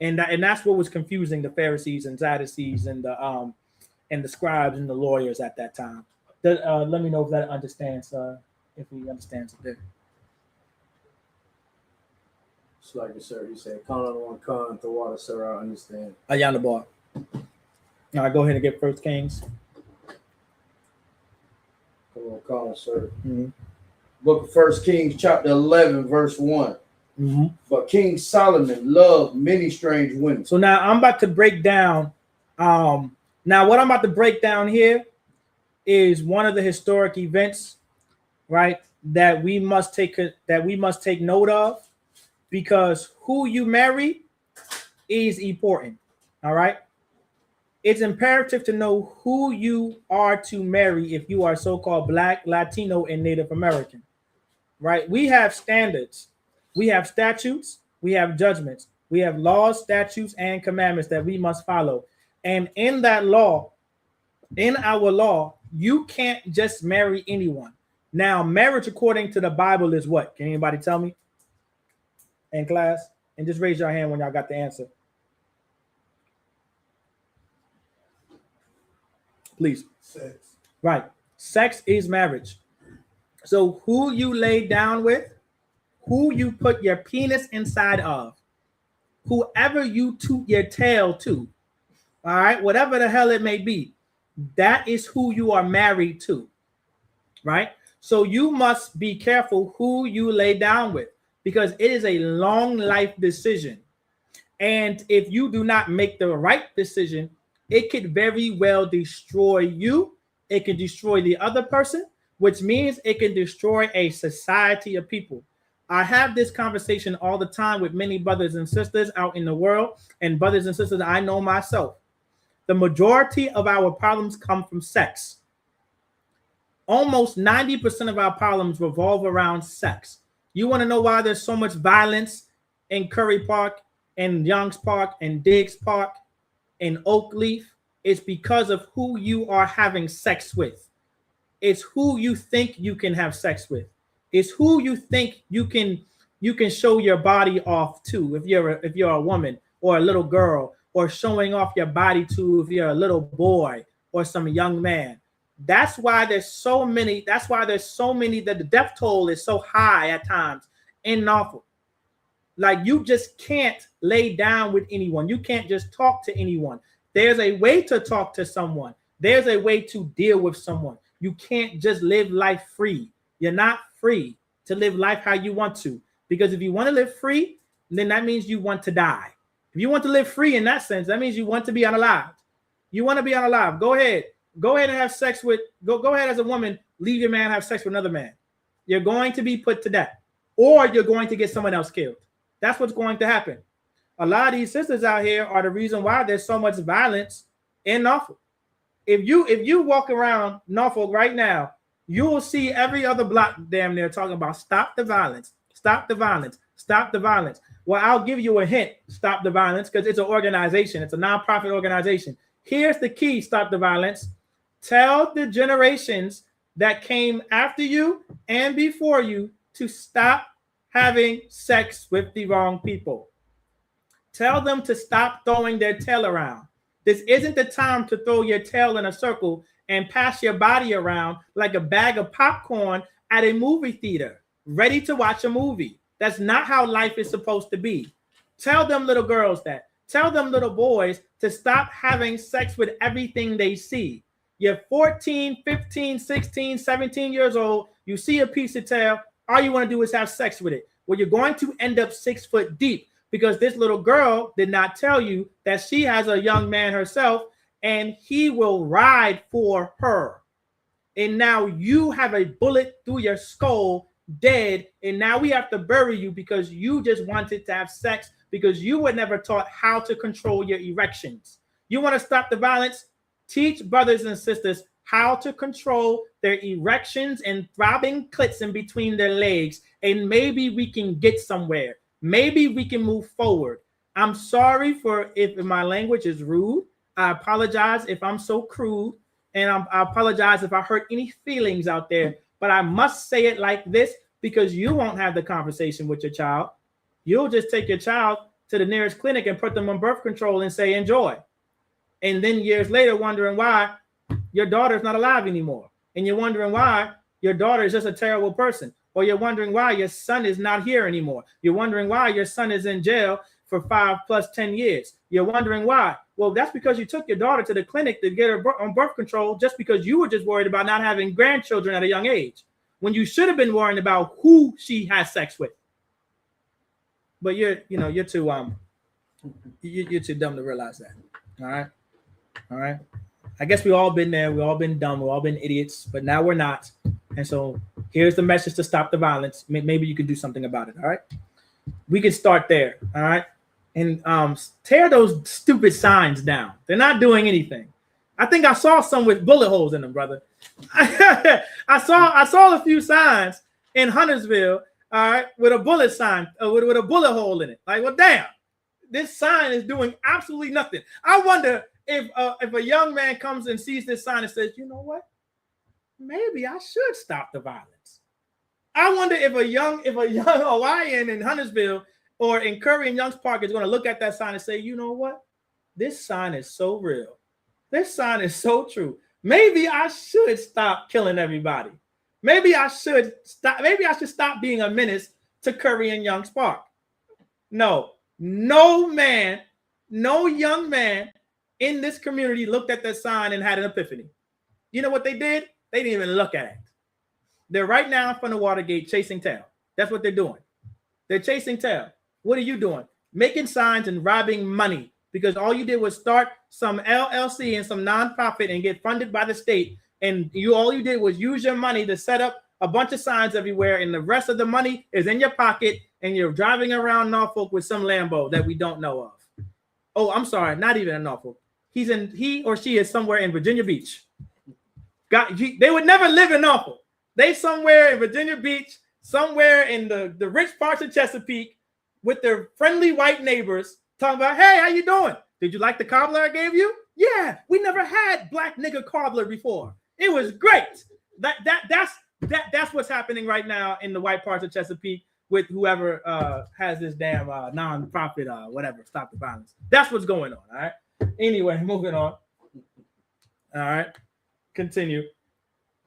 And that's what was confusing the Pharisees and Sadducees and the scribes and the lawyers at that time. Let me know if that understands. If he understands it there. It's like sir, he said, "Con on one con, the water, sir. I understand." Ayana bar. All right, go ahead and get First Kings. Come on, con, sir. Mm-hmm. Book of First Kings, chapter 11, verse 1. Mm-hmm. But King Solomon loved many strange women. So now I'm about to break down. Now what I'm about to break down here is one of the historic events, right? That we must take note of, because who you marry is important. All right. It's imperative to know who you are to marry if you are so-called Black, Latino, and Native American. Right? We have standards. We have statutes, we have judgments, we have laws, statutes, and commandments that we must follow. And in that law, in our law, you can't just marry anyone. Now, marriage according to the Bible is what? Can anybody tell me in class? And just raise your hand when y'all got the answer. Please. Sex. Right. Sex is marriage. So who you lay down with, who you put your penis inside of, whoever you toot your tail to, all right, whatever the hell it may be, that is who you are married to, right? So you must be careful who you lay down with, because it is a long life decision. And if you do not make the right decision, it could very well destroy you. It can destroy the other person, which means it can destroy a society of people. I have this conversation all the time with many brothers and sisters out in the world, and brothers and sisters I know myself. The majority of our problems come from sex. Almost 90% of our problems revolve around sex. You want to know why there's so much violence in Curry Park, in Youngs Park, in Diggs Park, in Oakleaf? It's because of who you are having sex with. It's who you think you can have sex with. It's who you think you can show your body off to, if you're a woman or a little girl, or showing off your body to if you're a little boy or some young man. That's why there's so many that the death toll is so high at times in Norfolk. Like, you just can't lay down with anyone. You can't just talk to anyone. There's a way to talk to someone. There's a way to deal with someone. You can't just live life free. You're not free to live life how you want to. Because if you want to live free, then that means you want to die. If you want to live free in that sense, that means you want to be unalived. You want to be unalived. Go ahead. Go ahead and have sex with, go ahead as a woman, leave your man, have sex with another man. You're going to be put to death. Or you're going to get someone else killed. That's what's going to happen. A lot of these sisters out here are the reason why there's so much violence in Norfolk. If you walk around Norfolk right now, you will see every other block damn near talking about stop the violence, stop the violence, stop the violence. Well, I'll give you a hint, stop the violence, because it's an organization. It's a nonprofit organization. Here's the key, stop the violence. Tell the generations that came after you and before you to stop having sex with the wrong people. Tell them to stop throwing their tail around. This isn't the time to throw your tail in a circle and pass your body around like a bag of popcorn at a movie theater, ready to watch a movie. That's not how life is supposed to be. Tell them little girls that. Tell them little boys to stop having sex with everything they see. You're 14, 15, 16, 17 years old. You see a piece of tail. All you want to do is have sex with it. Well, you're going to end up 6 foot deep, because this little girl did not tell you that she has a young man herself and he will ride for her. And now you have a bullet through your skull, dead, and now we have to bury you because you just wanted to have sex, because you were never taught how to control your erections. You want to stop the violence? Teach brothers and sisters how to control their erections and throbbing clits in between their legs, and maybe we can get somewhere. Maybe we can move forward. I'm sorry for if my language is rude. I apologize if I'm so crude, and I apologize if I hurt any feelings out there, but I must say it like this because you won't have the conversation with your child. You'll just take your child to the nearest clinic and put them on birth control and say, enjoy. And then years later, wondering why your daughter's not alive anymore. And you're wondering why your daughter is just a terrible person. Or you're wondering why your son is not here anymore. You're wondering why your son is in jail for 5 + 10 years. You're wondering why. Well, that's because you took your daughter to the clinic to get her on birth control just because you were just worried about not having grandchildren at a young age, when you should have been worrying about who she has sex with. But you're too dumb to realize that. All right. I guess we've all been there. We've all been dumb. We've all been idiots, but now we're not. And so here's the message to stop the violence. Maybe you can do something about it. All right. We can start there. All right. And tear those stupid signs down. They're not doing anything. I think I saw some with bullet holes in them, brother. I saw a few signs in Huntersville, all right, with a bullet sign, with a bullet hole in it. Like, well, damn, this sign is doing absolutely nothing. I wonder if a young man comes and sees this sign and says, you know what? Maybe I should stop the violence. I wonder if a young Hawaiian in Huntersville or in Curry and Young's Park is going to look at that sign and say, you know what? This sign is so real. This sign is so true. Maybe I should stop killing everybody. Maybe I should stop being a menace to Curry and Young's Park. No young man in this community looked at that sign and had an epiphany. You know what they did? They didn't even look at it. They're right now in front of Watergate chasing tail. That's what they're doing. They're chasing tail. What are you doing? Making signs and robbing money, because all you did was start some LLC and some nonprofit and get funded by the state. And all you did was use your money to set up a bunch of signs everywhere, and the rest of the money is in your pocket, and you're driving around Norfolk with some Lambo that we don't know of. Oh, I'm sorry, not even in Norfolk. He or she is somewhere in Virginia Beach. They would never live in Norfolk. They somewhere in Virginia Beach, somewhere in the rich parts of Chesapeake, with their friendly white neighbors talking about, hey, how you doing? Did you like the cobbler I gave you? Yeah, we never had black nigger cobbler before. It was great. That's what's happening right now in the white parts of Chesapeake with whoever has this damn non-profit whatever, stop the violence. That's what's going on. All right. Anyway, moving on. All right. Continue.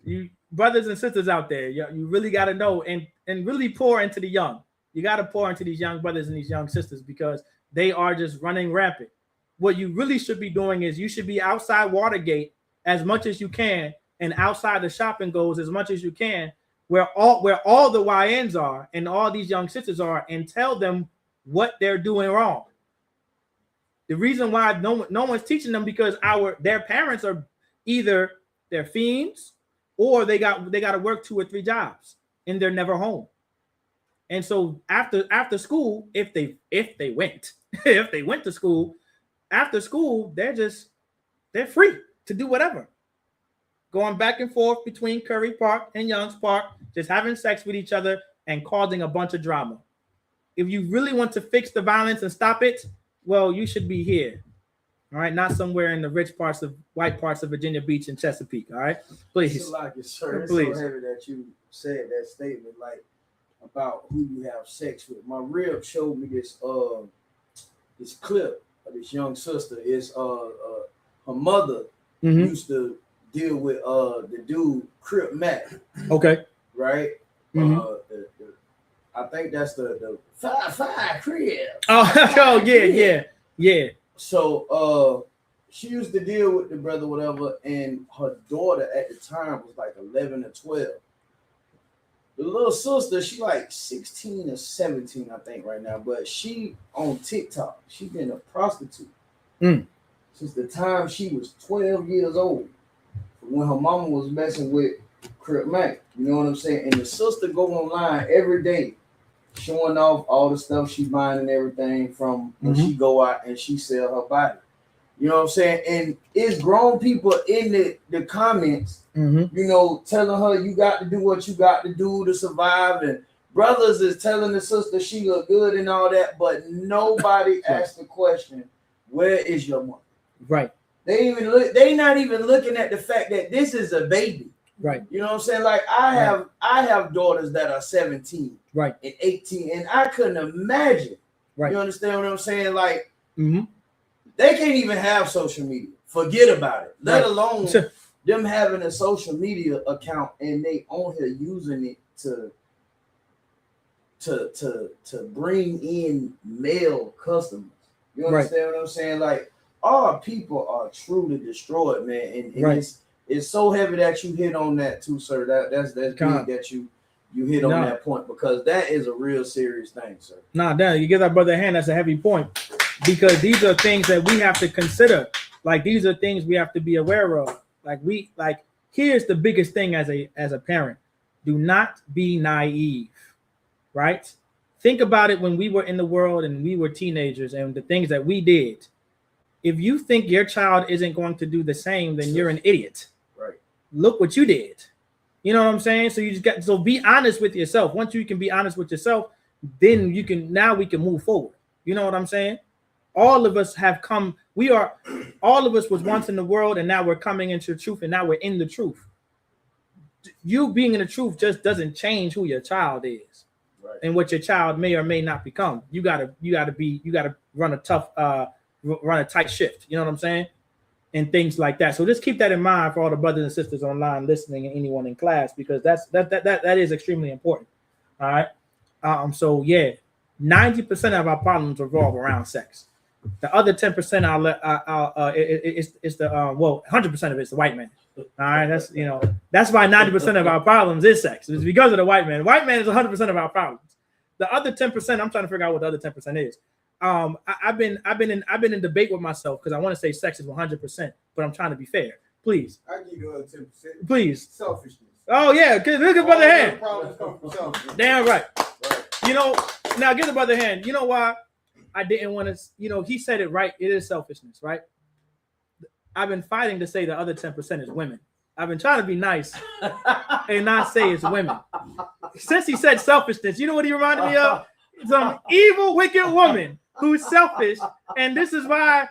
You brothers and sisters out there, you really got to know and really pour into the young. You got to pour into these young brothers and these young sisters, because they are just running rampant. What you really should be doing is you should be outside Watergate as much as you can, and outside the shopping goes as much as you can, where all the YNs are and all these young sisters are, and tell them what they're doing wrong. The reason why no one's teaching them, because their parents are either they're fiends or they got to work 2 or 3 jobs and they're never home. And so after school, if they went to school, after school, they're free to do whatever. Going back and forth between Curry Park and Young's Park, just having sex with each other and causing a bunch of drama. If you really want to fix the violence and stop it, well, you should be here. All right, not somewhere in the white parts of Virginia Beach and Chesapeake. All right, please. It's like it, sir. It's Please. so heavy that you said that statement, like about who you have sex with. My rib showed me this clip of this young sister. Is her mother used to deal with the dude Crip Mac. Okay. Right. I think that's the 5'5" Crip. Oh yeah. So she used to deal with the brother, whatever, and her daughter at the time was like 11 or 12. The little sister, she like 16 or 17, I think, right now. But she on TikTok, she been a prostitute since the time she was 12 years old, when her mama was messing with Crip Mac. You know what I'm saying? And the sister go online every day, showing off all the stuff she buying and everything from when she go out and she sell her body. You know what I'm saying? And it's grown people in the comments, you know, telling her you got to do what you got to do to survive. And brothers is telling the sister she look good and all that, but nobody asked the question, where is your money? Right. They not even looking at the fact that this is a baby. Right. You know what I'm saying? Like I have daughters that are 17 right. and 18, and I couldn't imagine. Right. You understand what I'm saying? Like they can't even have social media. Forget about it. Let alone them having a social media account and they on here using it to bring in male customers. You understand what I'm saying? Like our people are truly destroyed, man. And it's so heavy that you hit on that too, sir. That's big that you hit on that point, because that is a real serious thing, sir. Dan, you give that brother a hand. That's a heavy point, because these are things that we have to consider. Like these are things we have to be aware of. Like here's the biggest thing as a parent: do not be naive. Right? Think about it when we were in the world and we were teenagers and the things that we did. If you think your child isn't going to do the same, then you're an idiot. Right. Look what you did. You know what I'm saying? So you just be honest with yourself. Once you can be honest with yourself, then we can move forward. You know what I'm saying? All of us have come. All of us was once in the world, and now we're coming into the truth, and now we're in the truth. You being in the truth just doesn't change who your child is. Right. And what your child may or may not become. You gotta run a tough, run a tight shift. You know what I'm saying? And things like that. So just keep that in mind for all the brothers and sisters online listening and anyone in class, because that is extremely important. All right. So yeah, 90% of our problems revolve around sex. The other 10% it's the 100% of it's the white man. All right, that's why 90% of our problems is sex. It's because of the white man. The white man is 100% of our problems. The other 10%, I'm trying to figure out what the other 10% is. I've been in debate with myself because I want to say sex is 100%, but I'm trying to be fair. Please, I give you 10%. Please, selfishness. Oh yeah, look at brother hand. Damn right. Now give the brother hand. You know why I didn't want to? He said it right. It is selfishness, right? I've been fighting to say the other 10% is women. I've been trying to be nice and not say it's women. Since he said selfishness, you know what he reminded me of? Some evil, wicked woman who's selfish, and this is why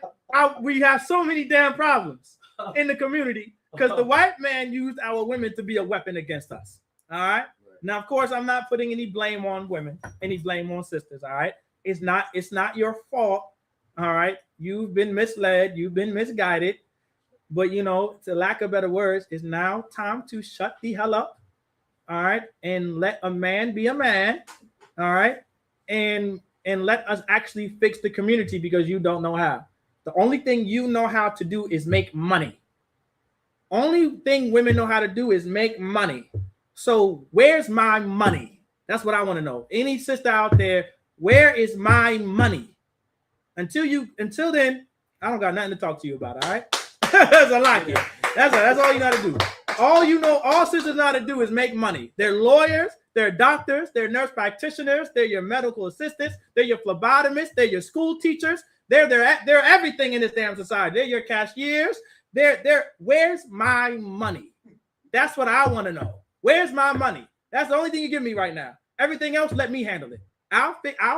we have so many damn problems in the community, because the white man used our women to be a weapon against us. All right. Now, of course, I'm not putting any blame on women, any blame on sisters. All right. It's not your fault. All right. You've been misled. You've been misguided. But, to lack of better words, it's now time to shut the hell up. All right. And let a man be a man. All right. And let us actually fix the community, because you don't know how. The only thing you know how to do is make money. Only thing women know how to do is make money. So where's my money? That's what I want to know. Any sister out there, where is my money? Until then, I don't got nothing to talk to you about. All right. That's a lot here. That's all you know how to do. All sisters know how to do is make money. They're lawyers, they're doctors, they're nurse practitioners, they're your medical assistants, they're your phlebotomists, they're your school teachers, they're everything in this damn society. They're your cashiers. Where's my money? That's what I want to know. Where's my money? That's the only thing you give me right now. Everything else, let me handle it. I'll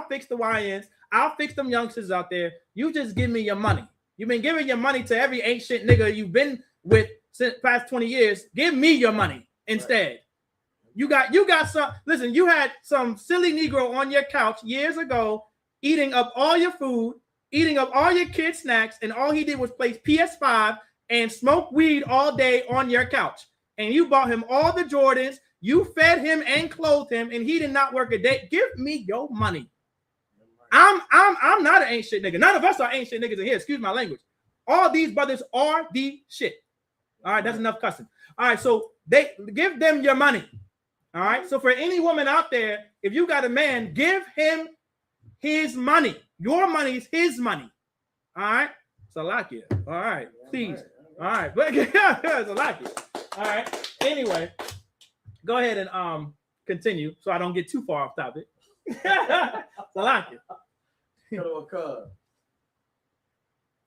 fix the YNs. I'll fix them youngsters out there. You just give me your money. You've been giving your money to every ancient nigga you've been with since past 20 years. Give me your money instead. Right. You got some. Listen, you had some silly Negro on your couch years ago, eating up all your food, eating up all your kids' snacks, and all he did was play PS5 and smoke weed all day on your couch. And you bought him all the Jordans. You fed him and clothed him, and he did not work a day. Give me your money. I'm not an ain't shit nigga. None of us are ain't shit niggas in here. Excuse my language. All these brothers are the shit. All right, that's enough cussing. All right, so they give them your money. All right, so for any woman out there, if you got a man, give him his money. Your money is his money. All right, Salakia. All right, please. All right, but Salakia. All right. Anyway, go ahead and continue so I don't get too far off topic. Salakia.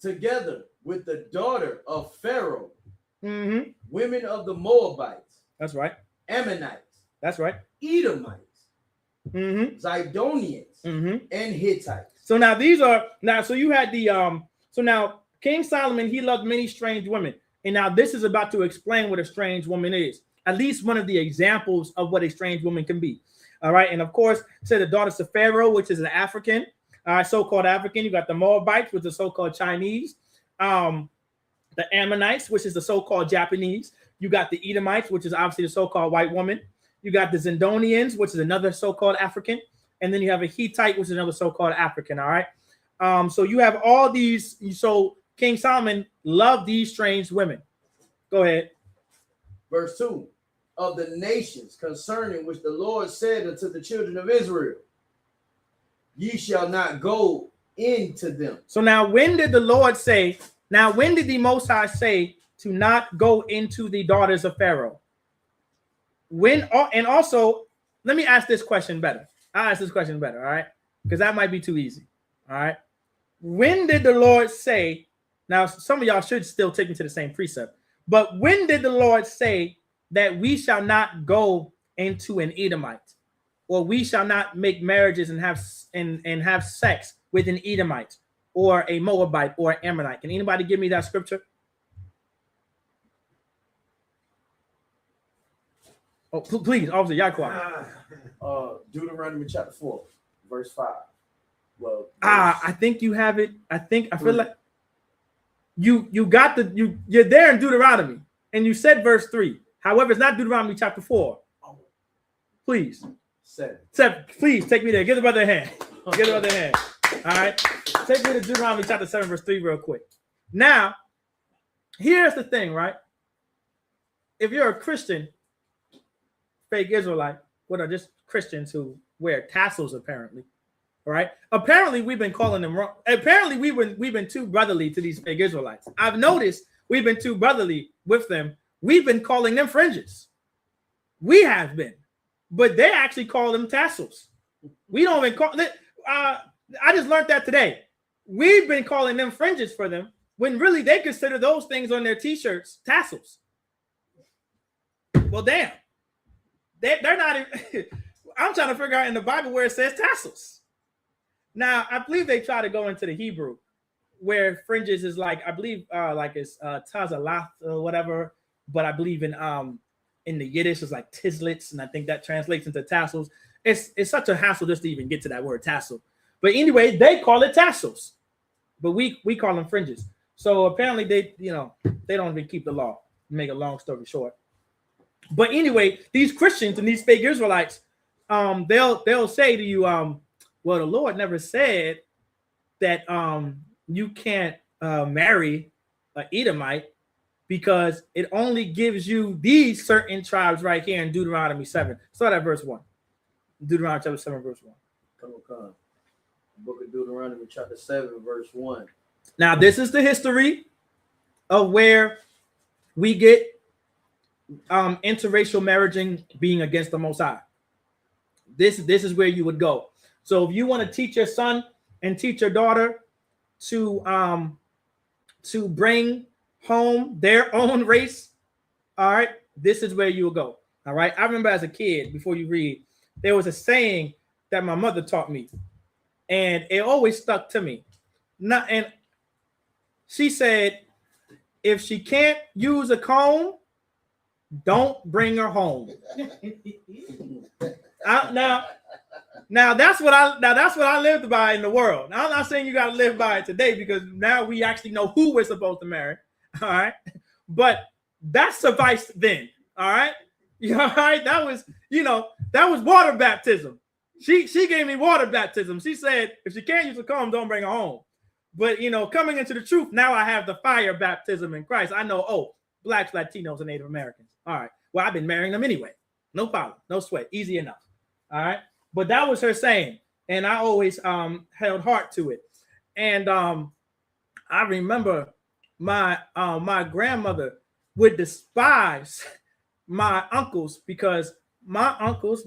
Together with the daughter of Pharaoh, Mm-hmm. women of the Moabites, That's right. Ammonites, That's right. Edomites, Mm-hmm. Zidonians, Mm-hmm. and Hittites. So now so you had the so now King Solomon, he loved many strange women. And now this is about to explain what a strange woman is. At least one of the examples of what a strange woman can be. All right. And of course, said the daughters of Pharaoh, which is an African, so-called African. You got the Moabites, which is so-called Chinese. The Ammonites, which is the so-called Japanese. You got the Edomites, which is obviously the so-called white woman. You got the Zidonians, which is another so-called African. And then you have a Hittite, which is another so-called African. All right. So you have all these. So King Solomon loved these strange women. Go ahead. Verse 2. Of the nations concerning which the Lord said unto the children of Israel, ye shall not go into them. So now when did the Lord say, now when did the Most High say to not go into the daughters of Pharaoh? When, and also, let me ask this question better. I'll ask this question better, all right? Because that might be too easy, all right? When did the Lord say, now some of y'all should still take me to the same precept, but when did the Lord say that we shall not go into an Edomite, or we shall not make marriages and have sex with an Edomite or a Moabite or an Ammonite? Can anybody give me that scripture? Oh, please, officer, y'all quiet. Deuteronomy chapter 4, verse 5. Well, I think you have it. I feel like you're there in Deuteronomy, and you said verse 3. However, it's not Deuteronomy chapter 4. Please. 7. Please take me there. Give the brother a hand. Give the brother a hand. All right. Take me to Deuteronomy chapter 7, verse 3 real quick. Now, here's the thing, right? If you're a Christian, fake Israelite, what are just Christians who wear tassels, apparently. All right. Apparently, we've been calling them wrong. Apparently, we've been too brotherly to these fake Israelites. I've noticed we've been too brotherly with them. We've been calling them fringes. We have been, but they actually call them tassels. We don't even call it. I just learned that today. We've been calling them fringes for them when really they consider those things on their t-shirts tassels. Well, damn. They're not even, I'm trying to figure out in the Bible where it says tassels. Now, I believe they try to go into the Hebrew where fringes is like, I believe like it's tazalath or whatever, but I believe in the Yiddish it's like tislets, and I think that translates into tassels. It's such a hassle just to even get to that word tassel. But anyway, they call it tassels, but we call them fringes. So apparently they don't even keep the law. Make a long story short. But anyway, these Christians and these fake Israelites, they'll say to you, well, the Lord never said that you can't marry an Edomite because it only gives you these certain tribes right here in Deuteronomy 7. Start at verse 1. Deuteronomy chapter 7, verse 1. Come. Book of Deuteronomy chapter 7, verse 1. Now, this is the history of where we get interracial marriaging being against the Most High. This is where you would go. So if you want to teach your son and teach your daughter to bring home their own race, all right, this is where you will go. All right. I remember as a kid, before you read, there was a saying that my mother taught me, and it always stuck to me. And she said, if she can't use a comb, don't bring her home. Now that's what I lived by in the world. Now I'm not saying you got to live by it today, because now we actually know who we're supposed to marry. All right, but that sufficed then. All right, all right. That was water baptism. She gave me water baptism. She said if she can't use a comb, don't bring her home. But coming into the truth, now I have the fire baptism in Christ. I know, Blacks, Latinos, and Native Americans. All right. Well, I've been marrying them anyway. No problem. No sweat. Easy enough. All right. But that was her saying. And I always held heart to it. And I remember my grandmother would despise my uncles, because my uncles,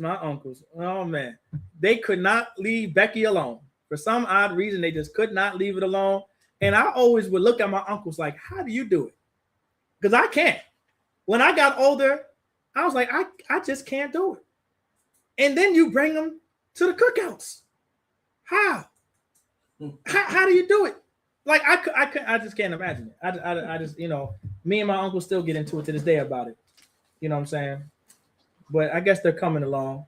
oh man, they could not leave Becky alone. For some odd reason, they just could not leave it alone. And I always would look at my uncles like, how do you do it? Because I can't. When I got older, I was like, I just can't do it. And then you bring them to the cookouts. How? How do you do it? Like I just can't imagine it. I just, you know, me and my uncle still get into it to this day about it. You know what I'm saying? But I guess they're coming along.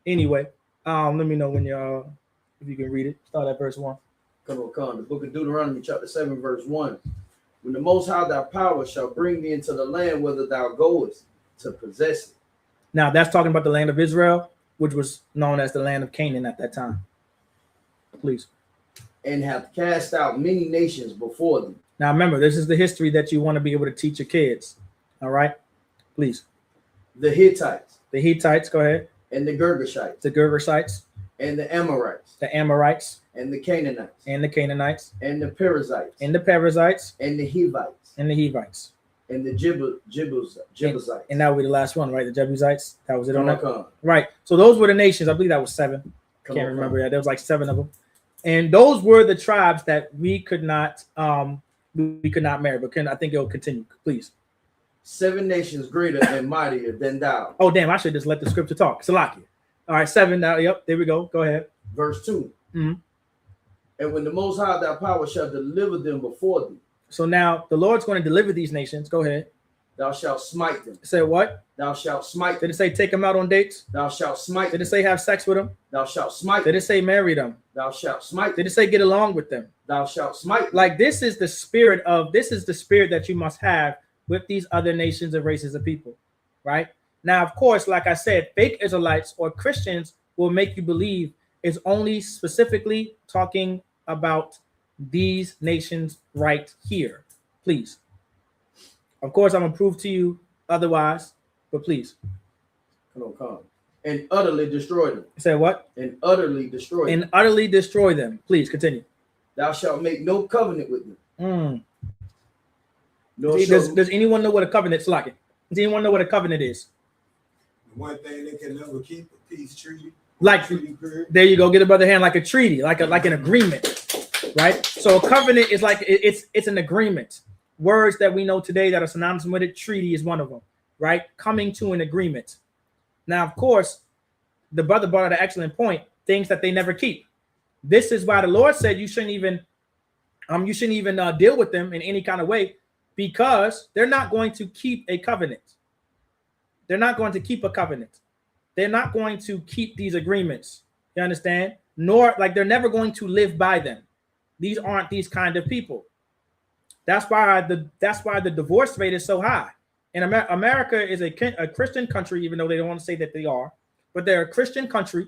Anyway, let me know when y'all, if you can read it. Start at verse 1. Come. The book of Deuteronomy, chapter 7, verse 1. When the Most High thy power shall bring thee into the land whither thou goest to possess it. Now that's talking about the land of Israel, which was known as the land of Canaan at that time. Please. And have cast out many nations before thee. Now remember, this is the history that you want to be able to teach your kids. All right, please. The Hittites. The Hittites, go ahead. And the Girgashites. The Girgashites. And the Amorites. The Amorites. And the Canaanites. And the Canaanites. And the Perizzites. And the Perizzites. And the Hivites. And the Hivites. And the Jebusites. And that would be the last one, right? The Jebusites. That was it on that. Come. Right. So those were the nations. I believe that was 7. Can't remember. Yeah, there was like 7 of them. And those were the tribes that we could not marry. But I think it'll continue. Please. 7 nations greater and mightier than thou. Oh, damn. I should just let the scripture talk. Salakia. All right, 7 now. Yep, there we go. Go ahead. Verse 2. Mm-hmm. And when the Most High thy power shall deliver them before thee. So now the Lord's going to deliver these nations. Go ahead. Thou shalt smite them. Say what? Thou shalt smite them. Did it say take them out on dates? Thou shalt smite them. Did it say have sex with them? Thou shalt smite Did them. it say marry them? Thou shalt smite them. Did it say get along with them? Thou shalt smite them. Like this is the spirit that you must have with these other nations and races of people, right? Now, of course, like I said, fake Israelites or Christians will make you believe it's only specifically talking about these nations right here. Please. Of course, I'm going to prove to you otherwise, but please. Come. And utterly destroy them. Say what? And utterly destroy them. And utterly destroy them. Please continue. Thou shalt make no covenant with them. Does anyone know what a covenant is like? Does anyone know what a covenant is? The one thing they can never keep a peace treaty. Like, there you go. Get a brother hand like a treaty, like an agreement, right? So a covenant is like it's an agreement. Words that we know today that are synonymous with it. Treaty is one of them, right? Coming to an agreement. Now, of course, the brother brought out an excellent point. Things that they never keep. This is why the Lord said you shouldn't even deal with them in any kind of way, because they're not going to keep a covenant. They're not going to keep a covenant. They're not going to keep these agreements. You understand? Nor like they're never going to live by them. These aren't these kind of people. That's why the divorce rate is so high. And America is a Christian country, even though they don't want to say that they are, but they're a Christian country,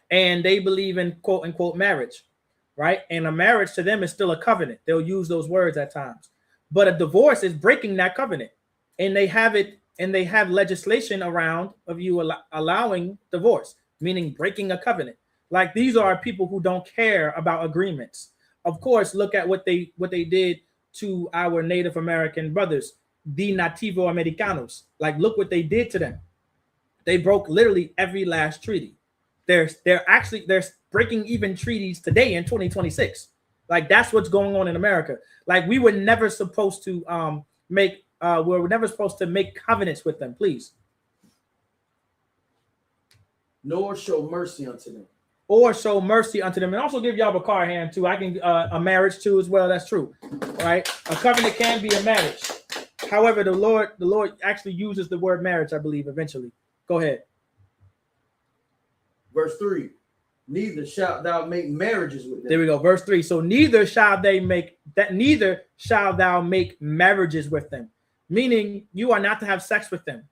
and they believe in quote unquote marriage, right? And a marriage to them is still a covenant. They'll use those words at times, but a divorce is breaking that covenant, and they have it, and they have legislation around of you allowing divorce, meaning breaking a covenant. Like these are people who don't care about agreements. Of course, look at what they did to our Native American brothers, the Nativo Americanos. Like, look what they did to them. They broke literally every last treaty. They're breaking even treaties today in 2026. Like that's what's going on in America. Like we were never supposed to make covenants with them. Please. Nor show mercy unto them. Or show mercy unto them, and also give y'all a car hand too. I can a marriage too as well. That's true, right? A covenant can be a marriage. However, the Lord actually uses the word marriage, I believe, eventually. Go ahead. Verse 3. Neither shalt thou make marriages with them. There we go. Verse 3. So neither shall thou make marriages with them. Meaning you are not to have sex with them.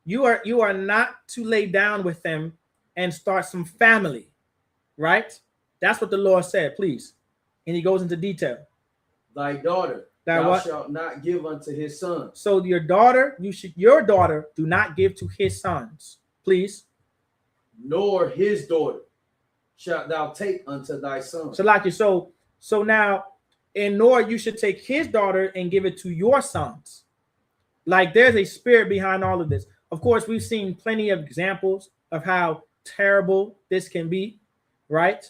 You are not to lay down with them and start some family. Right? That's what the Lord said, please. And he goes into detail. Thy daughter thou shalt not give unto his sons. So your daughter do not give to his sons, please. Nor his daughter shalt thou take unto thy son. So now, and nor you should take his daughter and give it to your sons. Like there's a spirit behind all of this. Of course, we've seen plenty of examples of how terrible this can be, right?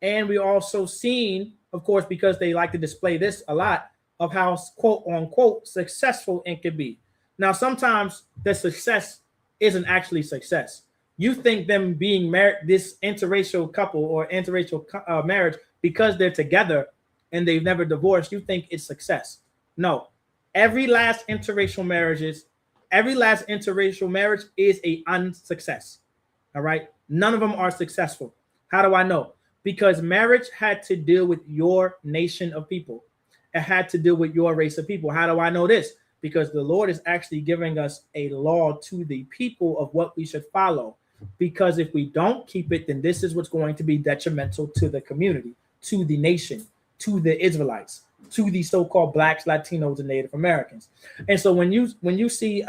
And we also seen of course, because they like to display this a lot of how quote unquote successful it could be. Now, sometimes the success isn't actually success. You think them being married, this interracial couple or interracial marriage, because they're together and they've never divorced, you think it's success. No, every last interracial marriage is a unsuccess. All right, none of them are successful. How do I know? Because marriage had to deal with your nation of people. It had to deal with your race of people. How do I know this? Because the Lord is actually giving us a law to the people of what we should follow. Because if we don't keep it, then this is what's going to be detrimental to the community, to the nation, to the Israelites, to the so-called blacks, Latinos, and Native Americans. And so when you see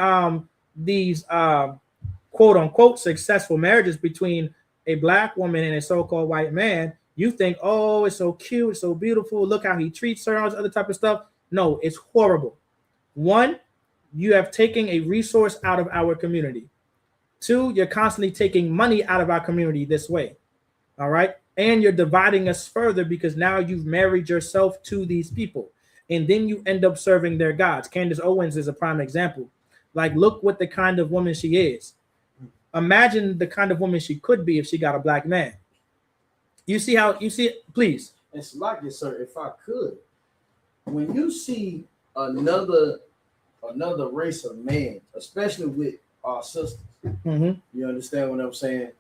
these quote unquote successful marriages between a black woman and a so-called white man, you think, oh, it's so cute, it's so beautiful, look how he treats her, all this other type of stuff. No, it's horrible. One, you have taken a resource out of our community. Two, you're constantly taking money out of our community this way. All right. And you're dividing us further because now you've married yourself to these people. And then you end up serving their gods. Candace Owens is a prime example. Like, look what the kind of woman she is. Imagine the kind of woman she could be if she got a black man. You see it, please. It's like it, sir. If I could, when you see another race of man, especially with our sisters, you understand what I'm saying?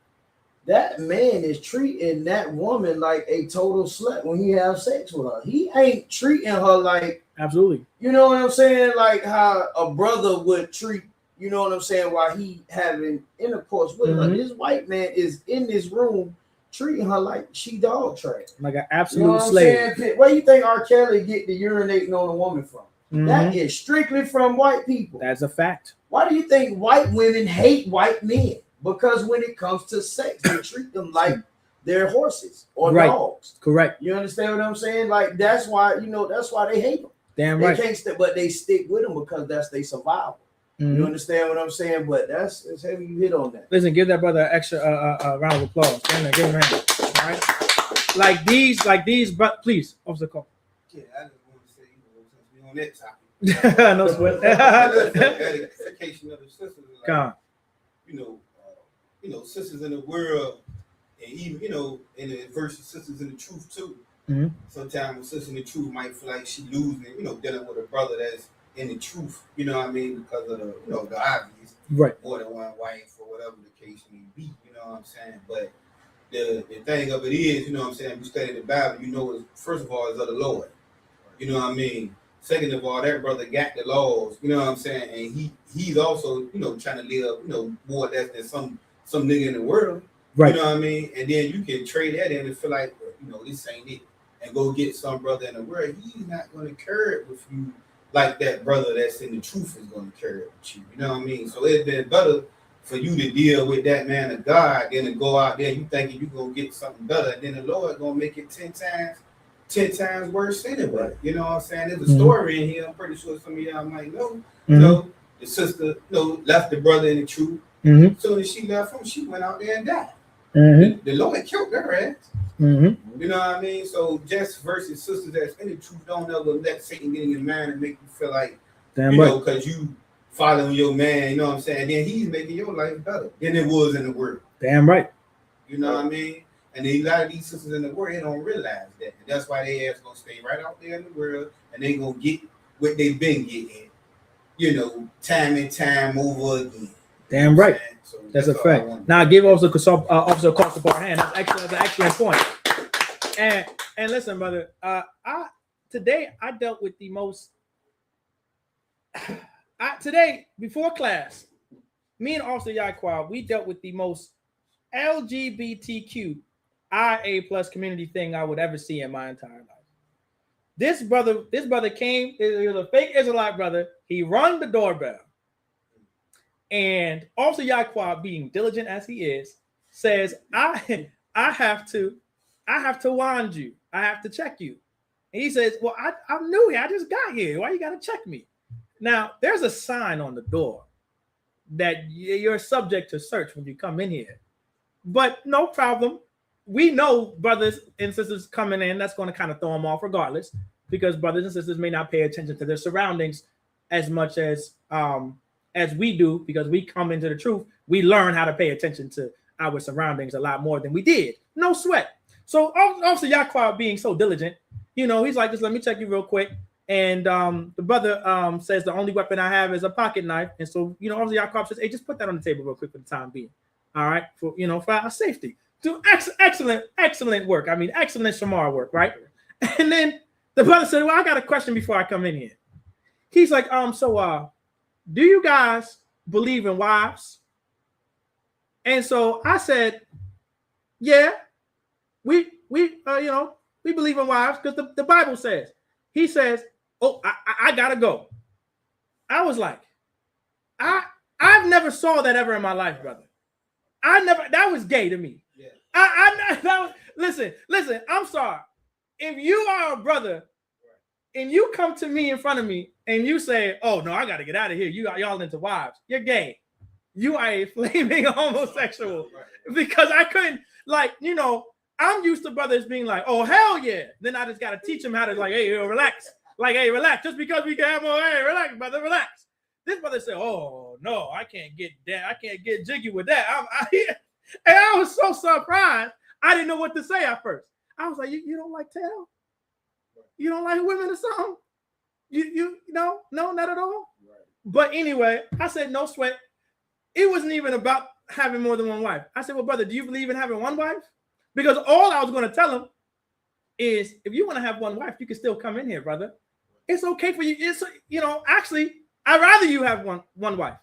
That man is treating that woman like a total slut when he have sex with her. He ain't treating her like, absolutely. You know what I'm saying? Like how a brother would treat, you know what I'm saying, while he having intercourse with her. This white man is in this room treating her like she dog trash. Like an absolute slave. Where you think R. Kelly get the urinating on a woman from? That is strictly from white people. That's a fact. Why do you think white women hate white men? Because when it comes to sex, they treat them like they're horses or dogs. Correct. You understand what I'm saying? Like that's why they hate them. Damn they right. Can't but they stick with them because that's their survival. You understand what I'm saying? But that's heavy you hit on that. Listen, give that brother an extra round of applause. Give him a hand. All right. Like these, but please, Officer Cole. Yeah, I just want to say, since we're on that topic. No sweat. Edification of the sisters. Like, sisters in the world, and even, and versus sisters in the truth too. Sometimes a sister in the truth might feel like she losing, dealing with a brother that's in the truth, because of the, the obvious, more than one wife or whatever the case may be, you know what I'm saying? But the thing of it is, we study the Bible, first of all, it's of the Lord, you know what I mean? Second of all, that brother got the laws, you know what I'm saying? And he's also, trying to live, more or less than some nigga in the world, you know what I mean? And then you can trade that in and feel like, this ain't it. And go get some brother in the world, he's not going to carry it with you like that brother that's in the truth is going to carry it with you. You know what I mean? So it's been better for you to deal with that man of God than to go out there, you thinking you're going to get something better. And then the Lord going to make it 10 times worse anyway. You know what I'm saying? There's a story in here. I'm pretty sure some of y'all might know. The sister, left the brother in the truth. As soon as she left him, she went out there and died. The Lord killed her ass. You know what I mean? So just versus sisters that's in the truth, don't ever let Satan get in your mind and make you feel like, because you following your man, you know what I'm saying? Then he's making your life better than it was in the world. Damn right. You know what I mean? And a lot of these sisters in the world, they don't realize that. And that's why they ass gonna stay right out there in the world and they gonna get what they've been getting, time and time over again. Damn right. So that's a fact. Now give Officer across the bar hand. That's an excellent point. And listen, brother, today I dealt with the most. Today before class, me and Officer Yaquab, we dealt with the most LGBTQ IA plus community thing I would ever see in my entire life. This brother came. He was a fake Israelite brother. He rang the doorbell. And Officer Yaquab, being diligent as he is, says, I have to wand you. I have to check you. And he says, well, I'm new here. I just got here. Why you got to check me? Now, there's a sign on the door that you're subject to search when you come in here. But no problem. we know brothers and sisters coming in, that's going to kind of throw them off regardless, because brothers and sisters may not pay attention to their surroundings as much as we do, because we come into the truth. We learn how to pay attention to our surroundings a lot more than we did. No sweat. So Officer Yaquab being so diligent, you know, he's like, just let me check you real quick. And the brother says the only weapon I have is a pocket knife. And so, you know, Officer Yaquab says, hey, just put that on the table real quick for the time being. All right, for our safety. Do excellent work. I mean, excellent Shamar work, right? And then the brother said, well, I got a question before I come in here. He's like, so do you guys believe in wives? And so I said, yeah, we believe in wives because the Bible says. He says, oh, I gotta go. I was like, I've never saw that ever in my life, brother. That was gay to me. Yeah. Listen, I'm sorry. If you are a brother and you come to me in front of me and you say, oh no, I gotta get out of here. Y'all into wives. You're gay. You are a flaming homosexual. Because I couldn't, like, you know, I'm used to brothers being like, oh, hell yeah. Then I just gotta teach them how to, like, hey, relax. Like, hey, relax. Just because we can have more, hey, relax, brother, relax. This brother said, oh no, I can't get that. I can't get jiggy with that. And I was so surprised. I didn't know what to say at first. I was like, you don't like tail? You don't like women or something? You no, not at all. Right. But anyway, I said, no sweat. It wasn't even about having more than one wife. I said, well, brother, do you believe in having one wife? Because all I was going to tell him is, if you want to have one wife, you can still come in here, brother. It's okay for you. It's, you know, actually, I'd rather you have one wife.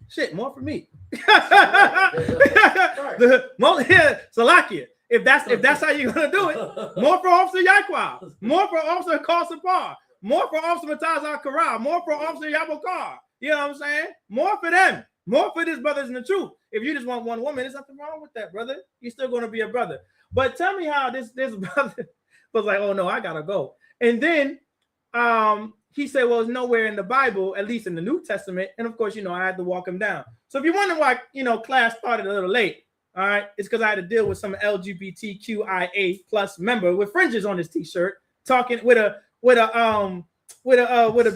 Shit, more for me. Salakia. If that's how you're gonna do it, more for Officer Yaquab, more for Officer Kalsapar, more for Officer Matazar Kara, more for Officer Yabokar. You know what I'm saying? More for them, more for this brothers in the truth. If you just want one woman, there's nothing wrong with that, brother. You're still gonna be a brother. But tell me how this brother was like, oh no, I gotta go. And then he said, well, it's nowhere in the Bible, at least in the New Testament. And of course, you know, I had to walk him down. So if you wonder why, you know, class started a little late, all right, it's because I had to deal with some LGBTQIA plus member with fringes on his t-shirt, talking with a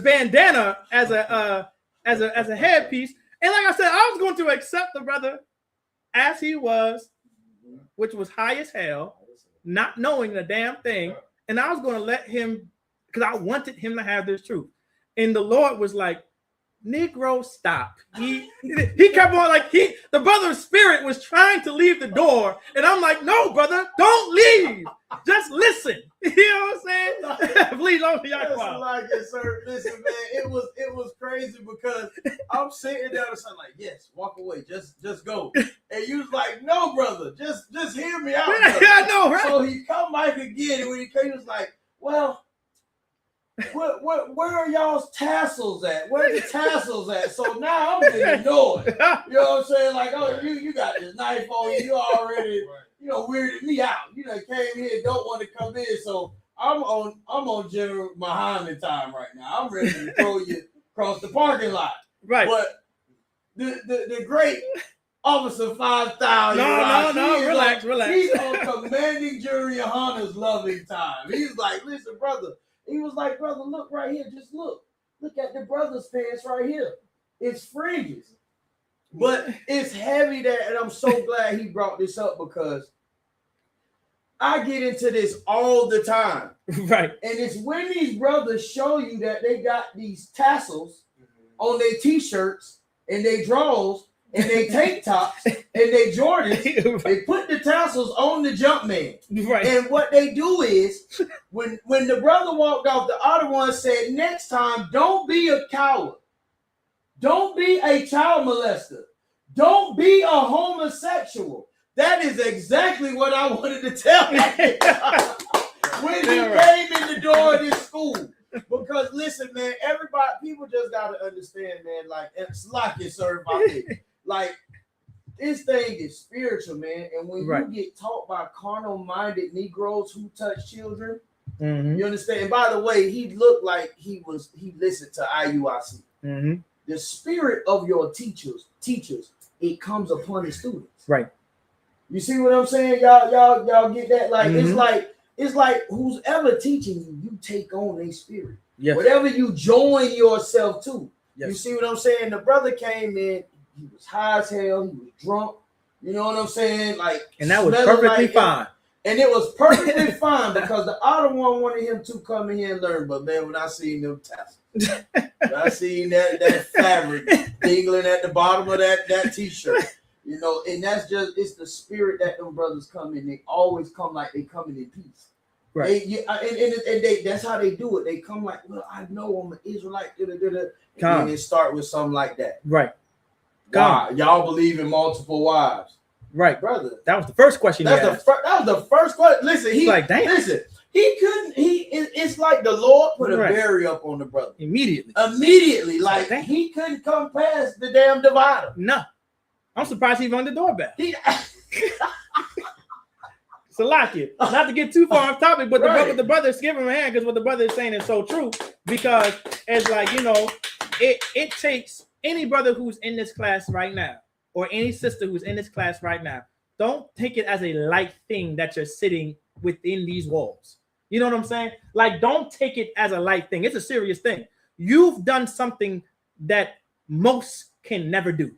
bandana as a headpiece. And like I said, I was going to accept the brother as he was, which was high as hell, not knowing the damn thing. And I was going to let him, because I wanted him to have this truth. And the Lord was like, Negro, stop. He kept on, like, the brother's spirit was trying to leave the door. And I'm like, no, brother, don't leave. Just listen. You know what I'm saying? Please don't be like it, sir. Listen, man, it was crazy because I'm sitting there and saying, like, yes, walk away. Just go. And you was like, no, brother, just hear me out. I know, right? So he come back again, and when he came, he was like, well, where are y'all's tassels at? Where are the tassels at? So now I'm getting annoyed. You know what I'm saying? Like, oh, you got this knife on you. You already, you know, weirded me out. You know, came here, don't want to come in. So I'm on General Muhammad time right now. I'm ready to throw you across the parking lot. Right. But the great Officer 5000. No, relax. He's on Commanding Jury Hunter's loving time. He's like, listen, brother. He was like, brother, look right here. Just look. Look at the brother's pants right here. It's fringes. But it's heavy there, and I'm so glad he brought this up because I get into this all the time. Right. And it's when these brothers show you that they got these tassels on their t-shirts and their drawers and they tank tops and they Jordans, they put the tassels on the jump man. Right. And what they do is, when the brother walked off, the other one said, next time, don't be a coward. Don't be a child molester. Don't be a homosexual. That is exactly what I wanted to tell him when he came in the door of this school. Because listen, man, people just got to understand, man, like, it's like it, sir, like, this thing is spiritual, man. And when you get taught by carnal-minded Negroes who touch children, you understand? And by the way, he looked like he listened to IUIC. Mm-hmm. The spirit of your teachers, it comes upon the students. Right. You see what I'm saying? Y'all get that? Like Mhm. it's like who's ever teaching you, you take on a spirit. Yes. Whatever you join yourself to. Yes. You see what I'm saying? The brother came in, he was high as hell, he was drunk. You know what I'm saying? Like, And that was smelling perfectly like fine. And it was perfectly fine because the other one wanted him to come in here and learn. But man, when I seen them tassels, when I seen that fabric dingling at the bottom of that t-shirt, you know, and that's just, it's the spirit that them brothers come in. They always come like they coming in peace. Right. And that's how they do it. They come like, well, I know I'm an Israelite. And then they start with something like that. Right. Why? Y'all believe in multiple wives. Right, brother. That was the first question. That was the first question. Listen, he like, damn. Listen, he couldn't. It's like the Lord put a barrier up on the brother immediately. Like he couldn't come past the damn divider. No, I'm surprised he rung the doorbell. Salakia, not to get too far off topic, but the brother is giving him a hand because what the brother is saying is so true. Because it's like, you know, it takes any brother who's in this class right now, or any sister who's in this class right now, don't take it as a light thing that you're sitting within these walls. You know what I'm saying? Like, don't take it as a light thing. It's a serious thing. You've done something that most can never do.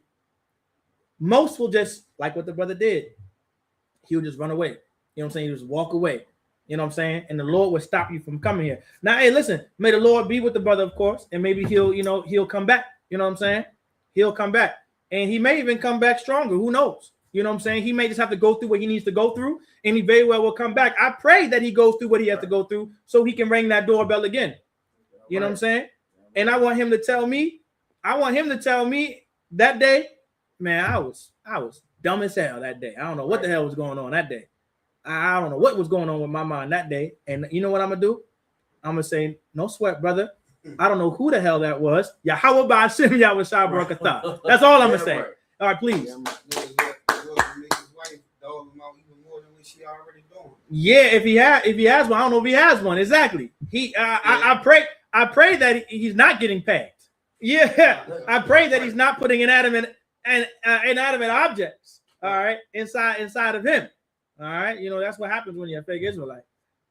Most will just, like what the brother did, he'll just run away. You know what I'm saying? He'll just walk away. You know what I'm saying? And the Lord will stop you from coming here. Now, hey, listen, may the Lord be with the brother, of course, and maybe he'll come back. You know what I'm saying? He'll come back. And he may even come back stronger. Who knows? You know what I'm saying? He may just have to go through what he needs to go through, and he very well will come back. I pray that he goes through what he has to go through so he can ring that doorbell again. You know what I'm saying? And I want him to tell me that day, man, I was dumb as hell that day. I don't know what the hell was going on that day. I don't know what was going on with my mind that day. And you know what I'm going to do? I'm going to say, no sweat, brother. I don't know who the hell that was. Yahweh Ba'Shem Yahushua Barakatah. That's all I'm going to say. All right, please. Yeah, if he has one, I don't know if he has one. Exactly. I pray that he's not getting pegged. Yeah, I pray that he's not putting inanimate objects. All right, inside of him. All right, you know that's what happens when you're a fake Israelite.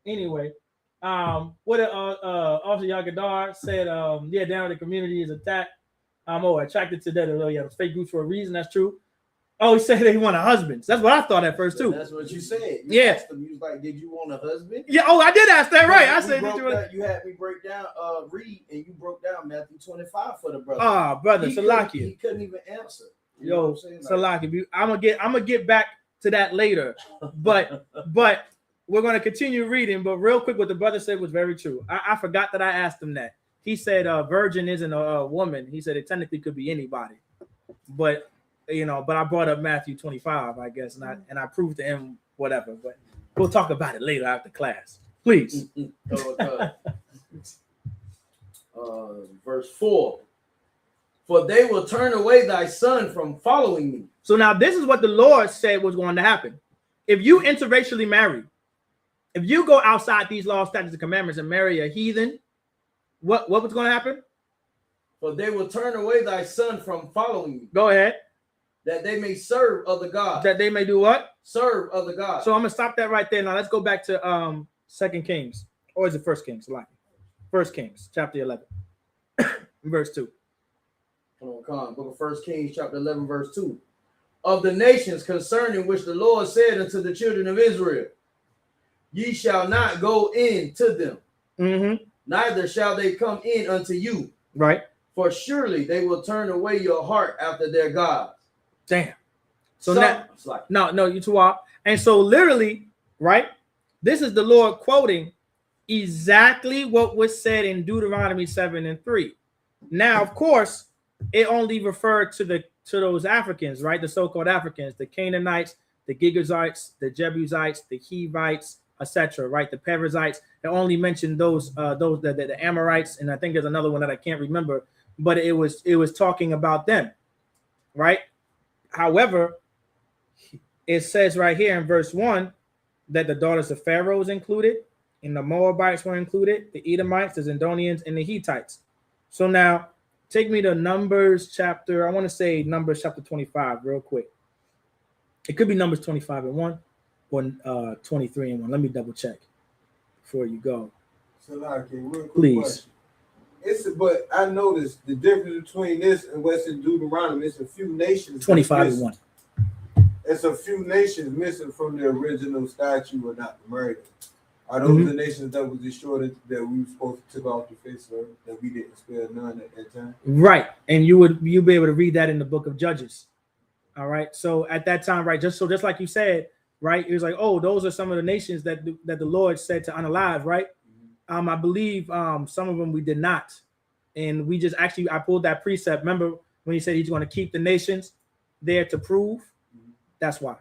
Anyway, what Officer Yagadar said, yeah, down the community is attacked. Attracted to that. Fake groups for a reason. That's true. Oh, he said that he wanted husbands. That's what I thought at first too. That's what you said. You asked him, you was like, "Did you want a husband?" Yeah. Oh, I did ask that. Right. I said, you had me break down, read, and you broke down Matthew 25 for the brother. Ah, brother, Salakia. He couldn't even answer. Yo, Salakia. I'm gonna get back to that later, but we're gonna continue reading. But real quick, what the brother said was very true. I forgot that I asked him that. He said, "Virgin isn't a woman." He said it technically could be anybody, but I brought up Matthew 25, I guess, and I proved to him whatever. But we'll talk about it later after class, please. Verse 4. For they will turn away thy son from following me. So now this is what the Lord said was going to happen. If you interracially marry, if you go outside these laws, statutes, and commandments and marry a heathen, what was going to happen? For they will turn away thy son from following me. Go ahead. That they may serve other gods. That they may do what? Serve other gods. So I'm going to stop that right there. Now let's go back to 2 Kings. Or is it 1 Kings? 1 Kings, chapter 11, verse 2. Book of 1 Kings, chapter 11, verse 2. Of the nations concerning which the Lord said unto the children of Israel, ye shall not go in to them, neither shall they come in unto you. Right. For surely they will turn away your heart after their gods. Damn. So now, no, you too off. And so literally, right, this is the Lord quoting exactly what was said in Deuteronomy 7:3. Now, of course, it only referred to those Africans, right? The so-called Africans, the Canaanites, the Girgashites, the Jebusites, the Hivites, etc. Right? The Perizzites. It only mentioned those the Amorites, and I think there's another one that I can't remember, but it was talking about them, right? However, it says right here in verse 1 that the daughters of Pharaoh is included, and the Moabites were included, the Edomites, the Zidonians, and the Hittites. So now, take me to Numbers chapter 25 real quick. It could be Numbers 25:1 or 23:1. Let me double check before you go. So, like, real quick Please. question. But I noticed the difference between this and what's in Deuteronomy. It's a few nations. 25:1. It's a few nations missing from the original statute or not the murder. Are those the nations that was destroyed that we were supposed to take off the face of that we didn't spare none at that time? Right, and you'll be able to read that in the book of Judges. All right, so at that time, right, just like you said, right, it was like, oh, those are some of the nations that the Lord said to unalive, right? I believe some of them we did not, and we just actually I pulled that precept. Remember when he said he's going to keep the nations there to prove? That's why.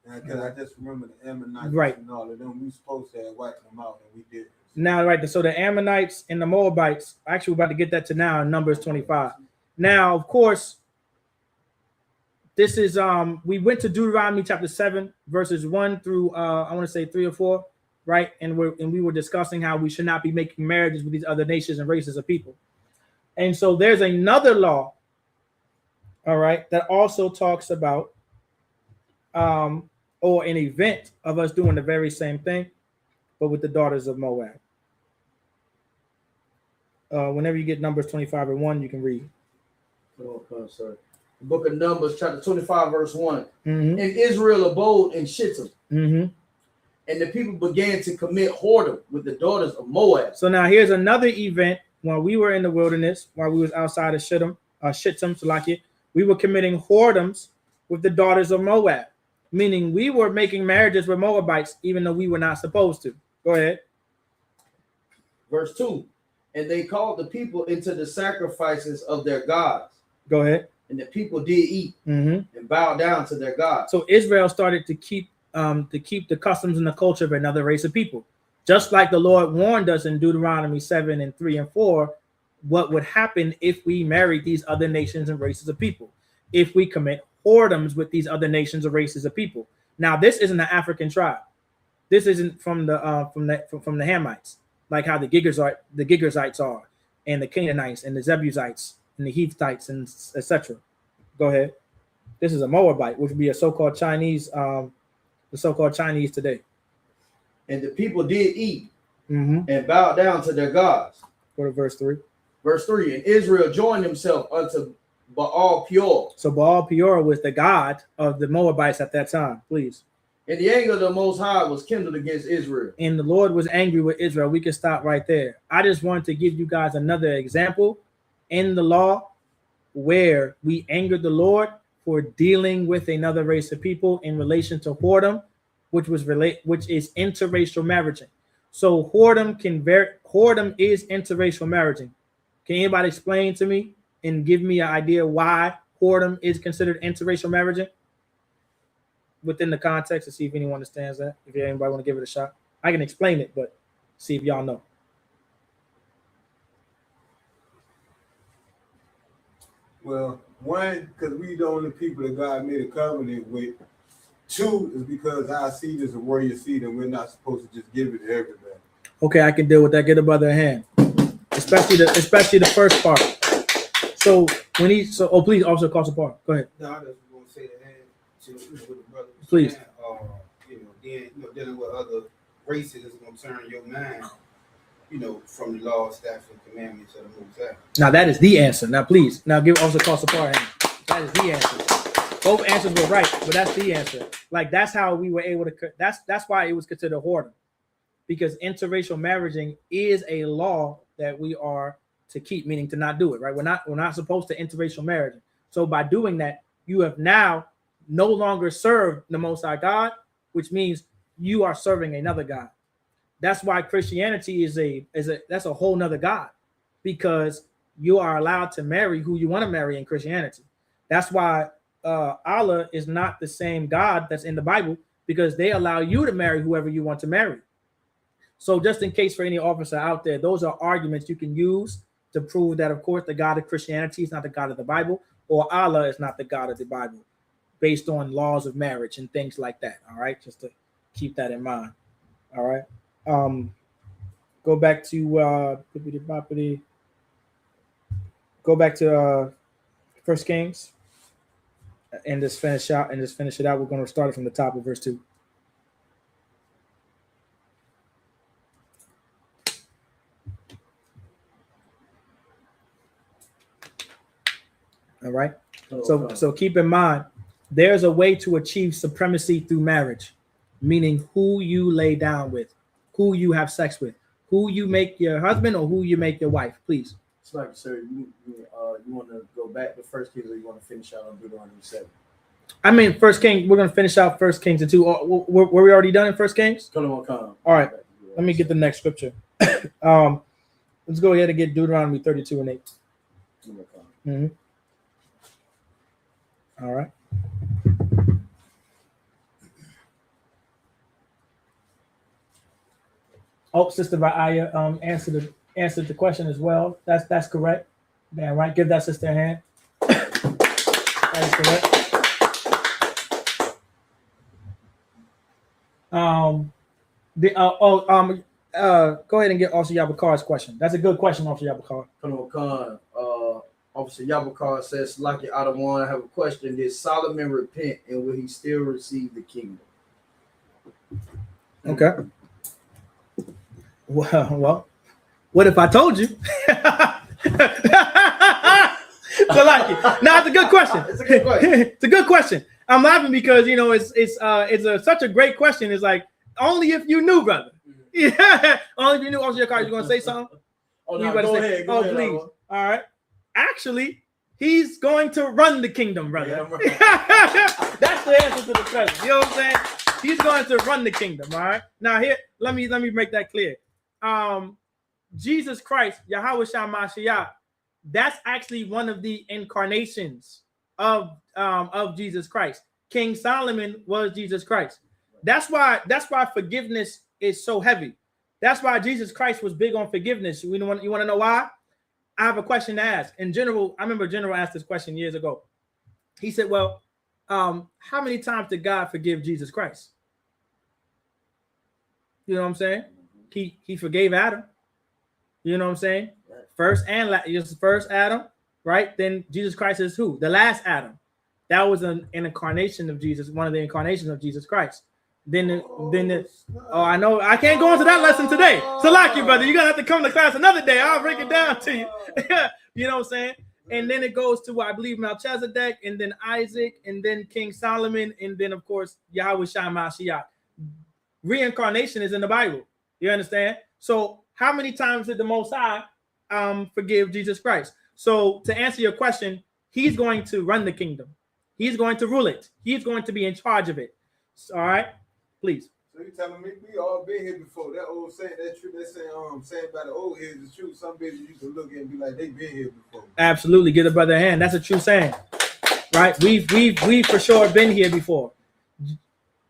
Because I just remember the Ammonites right. and all of them. We were supposed to have wiped them out, and we did. Now, right, so the Ammonites and the Moabites, actually, we're about to get that to now in Numbers 25. Now, of course, this is we went to Deuteronomy chapter 7, verses 1 through I want to say 3 or 4, right? And we were discussing how we should not be making marriages with these other nations and races of people. And so there's another law, all right, that also talks about or an event of us doing the very same thing, but with the daughters of Moab. Whenever you get Numbers 25:1, you can read. Oh, sorry. The book of Numbers, chapter 25, verse 1. Mm-hmm. And Israel abode in Shittim. Mm-hmm. And the people began to commit whoredom with the daughters of Moab. So now here's another event when we were in the wilderness, while we was outside of Shittim, we were committing whoredoms with the daughters of Moab. Meaning we were making marriages with Moabites, even though we were not supposed to. Go ahead. Verse 2. And they called the people into the sacrifices of their gods. Go ahead. And the people did eat and bow down to their gods. So Israel started to keep the customs and the culture of another race of people. Just like the Lord warned us in Deuteronomy 7 and 3 and 4, what would happen if we married these other nations and races of people. If we commit whoredoms with these other nations or races of people. Now, this isn't an African tribe. This isn't from the Hamites, like how the Girgashites are, and the Canaanites, and the Jebusites, and the Hittites, and etc. Go ahead. This is a Moabite, which would be a so-called Chinese, the so-called Chinese today. And the people did eat and bowed down to their gods. Go to verse 3. Verse 3. And Israel joined himself unto Baal Peor. So Baal Peor was the god of the Moabites at that time. Please. And the anger of the Most High was kindled against Israel. And the Lord was angry with Israel. We can stop right there. I just wanted to give you guys another example in the law where we angered the Lord for dealing with another race of people in relation to whoredom, which is interracial marriaging. So whoredom is interracial marriaging. Can anybody explain to me and give me an idea why whoredom is considered interracial marriaging within the context, to see if anyone understands that? If anybody want to give it a shot, I can explain it, but see if y'all know. Well, one, because we the only people that God made a covenant with. Two is because our seed is a warrior seed, and we're not supposed to just give it to everybody. Okay, I can deal with that. Get a brother a hand, especially the first part. So when please also call support. Go ahead. No, I just want to say that with the brother. Please. Dealing with other races is going to turn your mind, from the law, statutes, and commandments of the Most High. Now that is the answer. Now please, give also call support. That is the answer. Both answers were right, but that's the answer. Like that's how we were able to. That's why it was considered whoredom, because interracial marriaging is a law that we are to keep, meaning to not do it, right? We're not supposed to interracial marriage. So by doing that, you have now no longer served the Most High God, which means you are serving another God. That's why Christianity is a whole nother God, because you are allowed to marry who you want to marry in Christianity. That's why Allah is not the same God that's in the Bible, because they allow you to marry whoever you want to marry. So just in case for any officer out there, those are arguments you can use to prove that, of course, the God of Christianity is not the God of the Bible, or Allah is not the God of the Bible, based on laws of marriage and things like that. All right, just to keep that in mind. All right. Go back to Go back to 1 Kings. and just finish it out. We're going to start it from the top of verse 2. All right. So keep in mind, there's a way to achieve supremacy through marriage, meaning who you lay down with, who you have sex with, who you make your husband or who you make your wife. Please. It's like, sir, you want to go back to 1 Kings, or you want to finish out on Deuteronomy 7? I mean, 1 Kings. We're going to finish out 1 Kings and 2. Were we already done in 1 Kings? Come. All right. Let me get the next scripture. Let's go ahead and get Deuteronomy 32 and 8. Mm-hmm. All right. Oh, Sister Ra'aya answered the question as well. That's correct. Damn right. Give that sister a hand. That is correct. Go ahead and get Officer Yabakar's question. That's a good question, Officer Yabakar. Officer Yabakar says, Lucky Adawan, I have a question. Did Solomon repent, and will he still receive the kingdom? Okay. Well, what if I told you? So Lucky. No, it's a good question. It's a good question. It's a good question. I'm laughing because such a great question. It's like only if you knew, brother. Yeah, only if you knew. Officer Yabakar, you going to say something? Oh, no, go ahead. Go ahead, please. Adawan. All right. Actually, he's going to run the kingdom, brother. Yeah, right. That's the answer to the question. You know what I'm saying? He's going to run the kingdom. All right. Now here, let me make that clear. Jesus Christ, Yahweh Shah Mashiach, that's actually one of the incarnations of Jesus Christ. King Solomon was Jesus Christ. That's why forgiveness is so heavy. That's why Jesus Christ was big on forgiveness. You want to know why? I have a question to ask. In general, I remember General asked this question years ago. He said, well, how many times did God forgive Jesus Christ? You know what I'm saying? He forgave Adam. You know what I'm saying? First Adam, right? Then Jesus Christ is who? The last Adam. That was an incarnation of Jesus, one of the incarnations of Jesus Christ. I know I can't go into that lesson today. Salaki, brother, you're gonna have to come to class another day. I'll break it down to you. You know what I'm saying? And then it goes to I believe Melchizedek, and then Isaac, and then King Solomon, and then of course Yahweh Shah Mashiach. Reincarnation is in the Bible. You understand? So how many times did the Most High forgive Jesus Christ? So to answer your question, he's going to run the kingdom. He's going to rule it. He's going to be in charge of it. All right. Please. So you telling me we all been here before? That old saying, that saying by the old heads is true. Some bitches you can look at and be like, they been here before. Absolutely, give a brother a hand. That's a true saying, right? We've for sure been here before.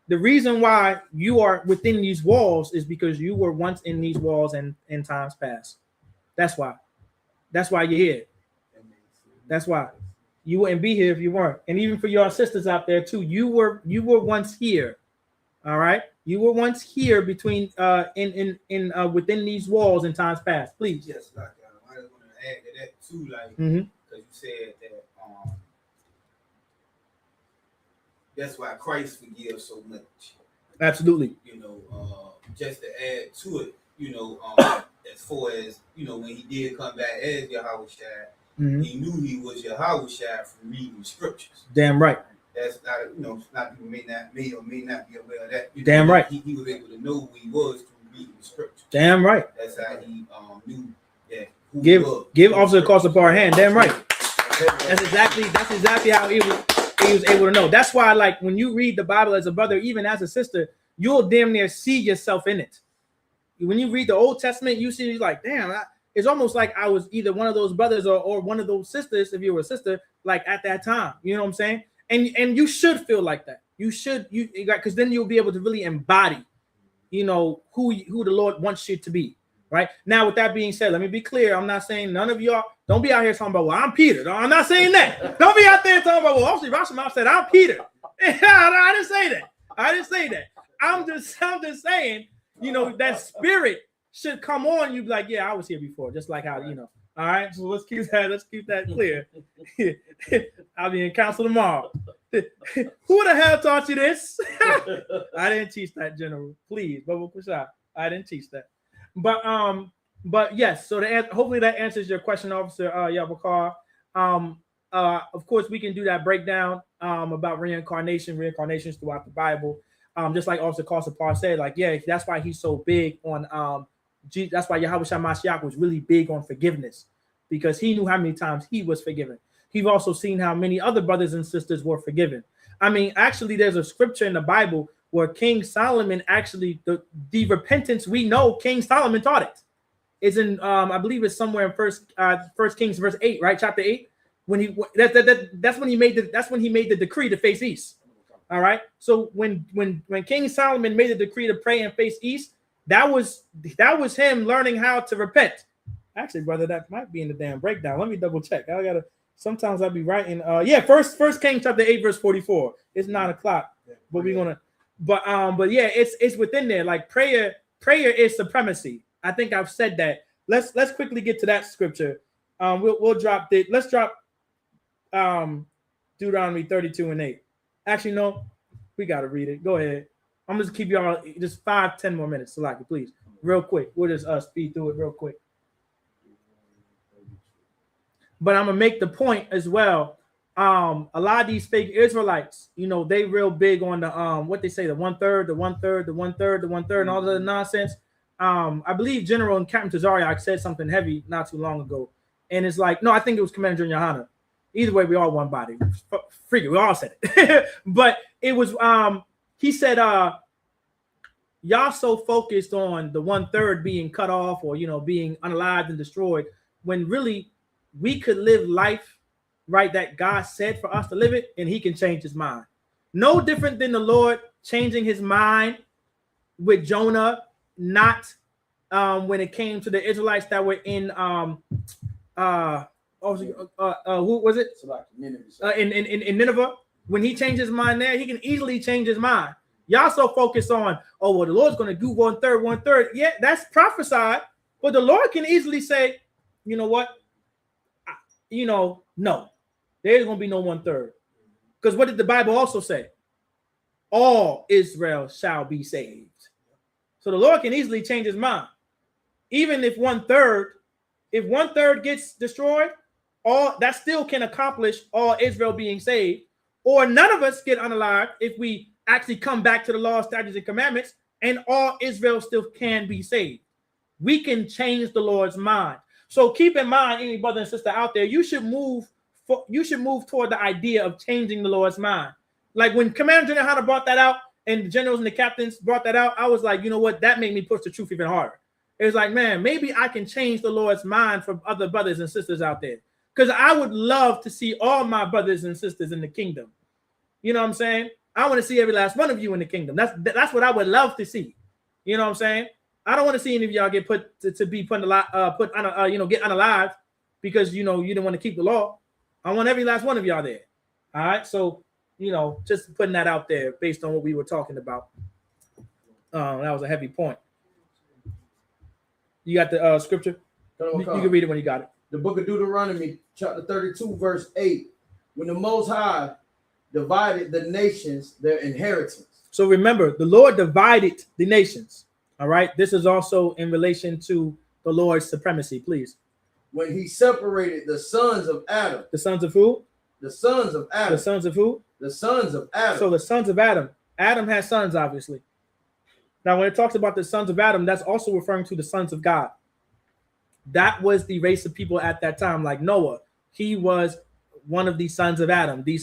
The reason why you are within these walls is because you were once in these walls and in times past. That's why. That's why you're here. That's why. You wouldn't be here if you weren't. And even for your sisters out there too, you were once here. All right, you were once here between within these walls in times past. Please. Yes, like I just want to add to that too, like because you said that that's why Christ forgives so much. Absolutely. You know, just to add to it, you know, as far as you know, when he did come back as Yahweh Shai, he knew he was Yahweh Shai from reading the scriptures. Damn right. That's not, you know, not people may or may not be aware of that. You Damn know, right. He was able to know who he was through reading the scripture. Damn right. That's how he knew that. Give Officer Costa a hand. Damn right. That's exactly how he was able to know. That's why, like, when you read the Bible as a brother, even as a sister, you'll damn near see yourself in it. When you read the Old Testament, you see like, damn, it's almost like I was either one of those brothers or one of those sisters, if you were a sister, like at that time. You know what I'm saying? And you should feel like that. You because then you'll be able to really embody, you know, who the Lord wants you to be. Right now, with that being said, let me be clear. I'm not saying none of y'all don't be out here talking about, well, I'm Peter. No, I'm not saying that. Don't be out there talking about, well, obviously Rashomon said I'm Peter. I didn't say that. I'm just saying, you know, that spirit should come on. You be like, yeah, I was here before, just like how, you know. All right, so let's keep that clear. I'll be in council tomorrow. Who the hell taught you this? I didn't teach that, General. Please, I didn't teach that. But yes. So hopefully that answers your question, Officer Yabakar. Of course, we can do that breakdown about reincarnations throughout the Bible. Just like Officer Kosapar said, like, yeah, that's why he's so big on that's why Yahweh Shah Mashiach was really big on forgiveness, because he knew how many times he was forgiven. He's also seen how many other brothers and sisters were forgiven. I mean, actually, there's a scripture in the Bible where King Solomon actually, the repentance we know, King Solomon taught it. It's in, I believe it's somewhere in First Kings verse 8, right? Chapter 8. When that's when he made the decree to face east. All right. So when King Solomon made the decree to pray and face east, that was him learning how to repent. Actually, brother, that might be in the damn breakdown. Let me double check. Sometimes I'll be writing. First Kings chapter 8 verse 44. It's 9:00, but we're gonna. But yeah, it's within there. Like prayer is supremacy. I think I've said that. Let's quickly get to that scripture. We'll drop it. Let's drop Deuteronomy 32:8. Actually, no, we gotta read it. Go ahead. I'm just keep y'all just 5-10 more minutes, Salaki, please, real quick. We'll just speed through it real quick. But I'm gonna make the point as well. A lot of these fake Israelites, they real big on the what they say, the 1/3, the 1/3, the 1/3, the 1/3, and all the nonsense. I believe General and Captain Tazariak said something heavy not too long ago, and it's like, no, I think it was Commander General Yohana. Either way, we all one body. Freaking, we all said it. But it was he said, y'all so focused on the 1/3 being cut off or being unalived and destroyed, when really we could live life right that God said for us to live it, and he can change his mind. No different than the Lord changing his mind with Jonah, not when it came to the Israelites that were in who was it? In Nineveh. When he changed his mind there, he can easily change his mind. Y'all so focused on, the Lord's going to do 1/3, 1/3. Yeah, that's prophesied. But the Lord can easily say, you know what? No, there's going to be no 1/3. Because what did the Bible also say? All Israel shall be saved. So the Lord can easily change his mind. Even if 1/3 gets destroyed, all that still can accomplish all Israel being saved, or none of us get unalived if we actually come back to the law, statutes, and commandments, and all Israel still can be saved. We can change the Lord's mind. So keep in mind, any brother and sister out there, you should move toward the idea of changing the Lord's mind. Like when Commander General Hunter brought that out, and the generals and the captains brought that out, I was like, you know what? That made me push the truth even harder. It was like, man, maybe I can change the Lord's mind for other brothers and sisters out there. Because I would love to see all my brothers and sisters in the kingdom. You know what I'm saying? I want to see every last one of you in the kingdom. That's what I would love to see. You know what I'm saying? I don't want to see any of y'all get get unalived because you didn't want to keep the law. I want every last one of y'all there. All right. So just putting that out there based on what we were talking about. That was a heavy point. You got the scripture? You can read it when you got it. The book of Deuteronomy, chapter 32, verse 8. When the Most High divided the nations their inheritance. So remember, the Lord divided the nations. All right. This is also in relation to the Lord's supremacy, please. When he separated the sons of Adam. The sons of who? The sons of Adam. The sons of who? The sons of Adam. So the sons of Adam. Adam has sons, obviously. Now, when it talks about the sons of Adam, that's also referring to the sons of God. That was the race of people at that time, like Noah. He was one of the sons of Adam. He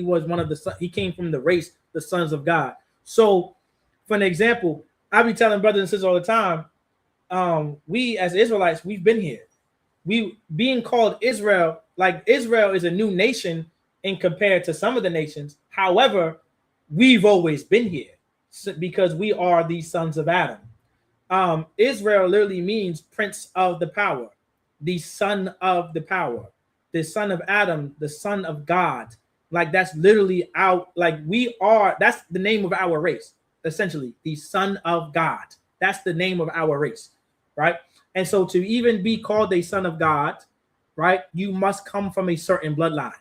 was one of the. He came from the race, the sons of God. So, for an example, I be telling brothers and sisters all the time, we as Israelites, we've been here. We being called Israel, like Israel is a new nation in compared to some of the nations. However, we've always been here because we are the sons of Adam. Israel literally means prince of the power, the son of the power, the son of Adam, the son of God. Like that's literally that's the name of our race, essentially, the son of God. That's the name of our race, right? And so to even be called a son of God, right, you must come from a certain bloodline.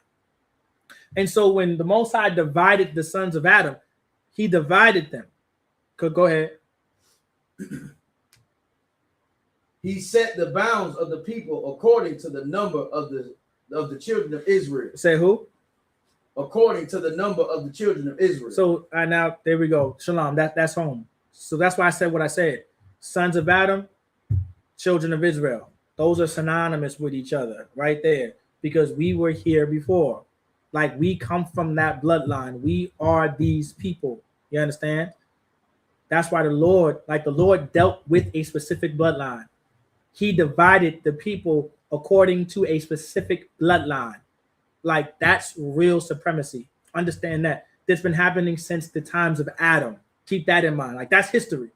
And so when the Most High divided the sons of Adam, he divided them. Go ahead. He set the bounds of the people according to the number of the children of Israel. Say who? According to the number of the children of Israel. So now there we go. Shalom. That's home. So that's why I said what I said. Sons of Adam, children of Israel. Those are synonymous with each other right there, because we were here before. Like, we come from that bloodline. We are these people. You understand? That's why the Lord dealt with a specific bloodline. He divided the people according to a specific bloodline. Like, that's real supremacy. Understand that. That's been happening since the times of Adam. Keep that in mind. Like, that's history.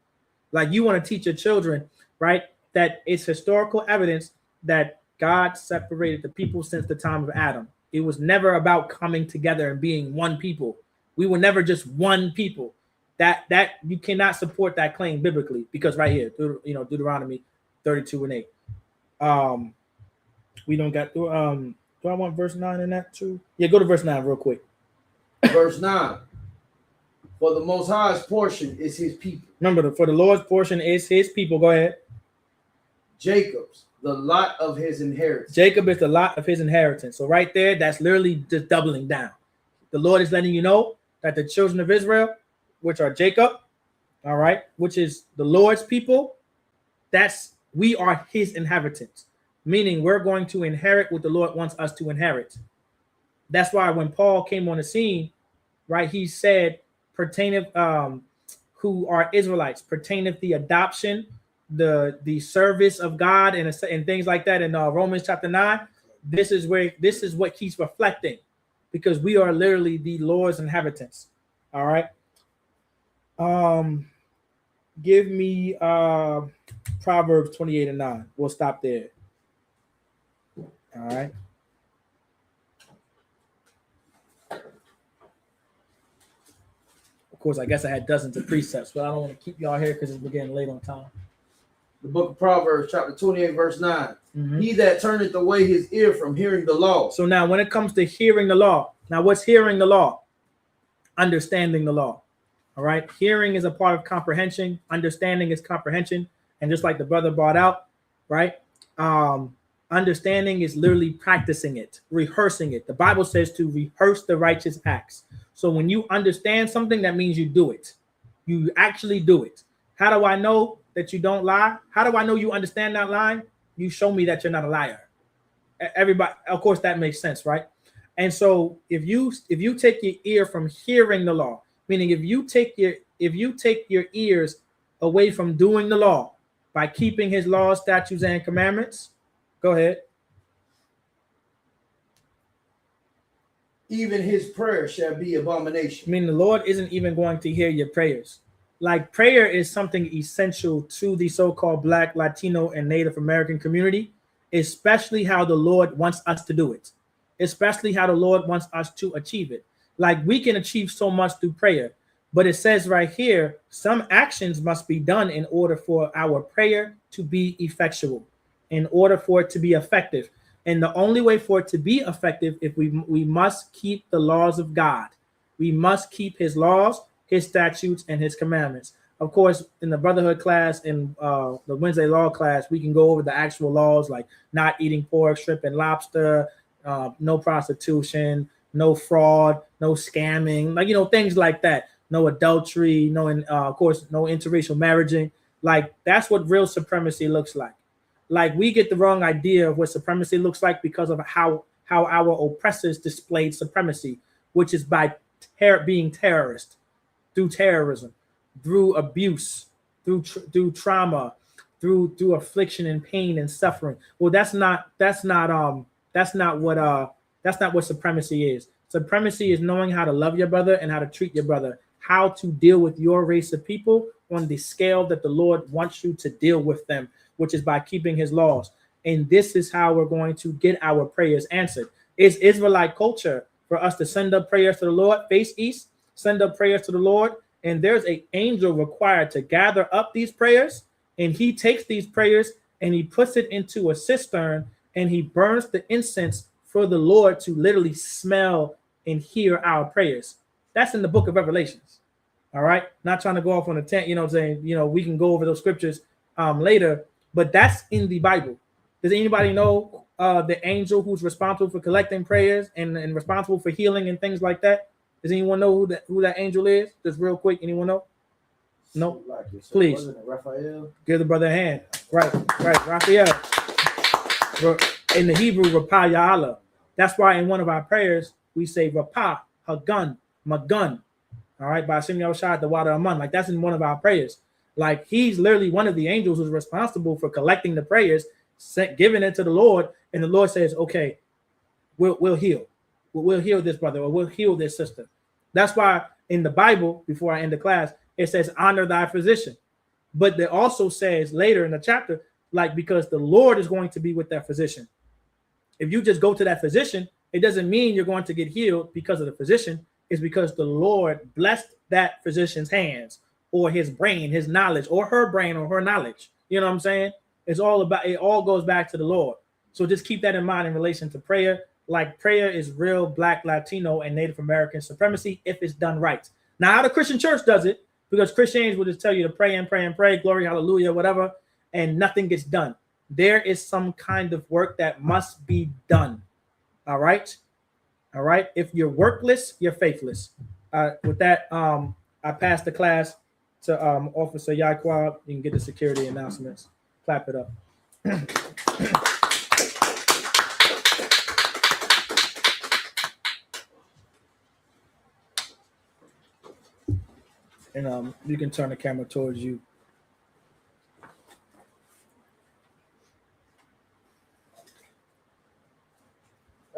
Like, you want to teach your children, right, that it's historical evidence that God separated the people since the time of Adam. It was never about coming together and being one people. We were never just one people. That you cannot support that claim biblically, because right here, Deuteronomy 32 and 8. We don't got do I want verse 9 in that too? Yeah, go to verse 9 real quick. Verse 9. For the Most High's portion is his people. Remember, for the Lord's portion is his people. Go ahead. Jacob's, the lot of his inheritance. Jacob is the lot of his inheritance. So right there, that's literally just doubling down. The Lord is letting you know that the children of Israel, which are Jacob, all right, which is the Lord's people, we are his inheritance. Meaning we're going to inherit what the Lord wants us to inherit. That's why when Paul came on the scene, right, he said, pertaineth, who are Israelites, pertaineth the adoption, the service of God, and things like that in Romans chapter 9. This is what he's reflecting, because we are literally the Lord's inheritance. All right. Give me Proverbs 28 and 9. We'll stop there. All right. Of course, I guess I had dozens of precepts, but I don't want to keep y'all here because it's getting late on time. The book of Proverbs, chapter 28, verse 9. Mm-hmm. He that turneth away his ear from hearing the law. So now when it comes to hearing the law, now what's hearing the law? Understanding the law. All right. Hearing is a part of comprehension. Understanding is comprehension. And just like the brother brought out, right? Understanding is literally practicing it, rehearsing it. The Bible says to rehearse the righteous acts. So when you understand something, that means you do it. You actually do it. How do I know that you don't lie? How do I know you understand that line? You show me that you're not a liar. Everybody, of course, that makes sense, right? And so if you take your ear from hearing the law, meaning if you take your ears away from doing the law by keeping his laws, statutes, and commandments, go ahead. Even his prayer shall be abomination. I mean, the Lord isn't even going to hear your prayers. Like, prayer is something essential to the so-called Black, Latino, and Native American community, especially how the Lord wants us to do it, especially how the Lord wants us to achieve it. Like, we can achieve so much through prayer, but it says right here, some actions must be done in order for our prayer to be effectual, in order for it to be effective. And the only way for it to be effective, if we must keep the laws of God. We must keep his laws, his statutes, and his commandments. Of course, in the brotherhood class, in the Wednesday law class, we can go over the actual laws, like not eating pork, shrimp, and lobster, no prostitution, no fraud, no scamming, like, things like that. No adultery, of course, no interracial marriaging. Like, that's what real supremacy looks like. Like, we get the wrong idea of what supremacy looks like because of how our oppressors displayed supremacy, which is by being terrorist, through terrorism, through abuse, through trauma, through affliction and pain and suffering. Well, that's not what supremacy is. Supremacy is knowing how to love your brother and how to treat your brother, how to deal with your race of people on the scale that the Lord wants you to deal with them, which is by keeping his laws. And this is how we're going to get our prayers answered. It's Israelite culture for us to send up prayers to the Lord, face east, send up prayers to the Lord, and there's an angel required to gather up these prayers, and he takes these prayers and he puts it into a cistern and he burns the incense for the Lord to literally smell and hear our prayers. That's in the book of Revelations. All right. Not trying to go off on a tent, you know what I'm saying? You know, we can go over those scriptures later, but that's in the Bible. Does anybody know the angel who's responsible for collecting prayers and responsible for healing and things like that? Does anyone know who that angel is? Just real quick, anyone know? No, please. Wasn't it Raphael? Give the brother a hand. Right, Raphael. In the Hebrew, Rapha Ya'ala. That's why in one of our prayers we say Rapha, Hagun, Magun. All right, by Hashem Yahushua, the water Aman. Like that's in one of our prayers. Like he's literally one of the angels who's responsible for collecting the prayers, giving it to the Lord, and the Lord says, "Okay, we'll heal. We'll heal this brother, or we'll heal this sister." That's why in the Bible, before I end the class, it says, "Honor thy physician," but it also says later in the chapter, like because the Lord is going to be with that physician. If you just go to that physician, it doesn't mean you're going to get healed because of the physician. It's because the Lord blessed that physician's hands, or his brain, his knowledge, or her brain, or her knowledge. You know what I'm saying? It's all about, it all goes back to the Lord. So just keep that in mind in relation to prayer. Like prayer is real Black, Latino, and Native American supremacy if it's done right. Now, how the Christian church does it, because Christians will just tell you to pray and pray and pray, glory, hallelujah, whatever, and nothing gets done. There is some kind of work that must be done. All right? All right? If you're workless, you're faithless. With that, I pass the class to Officer Yaquab. You can get the security announcements. Clap it up. And you can turn the camera towards you.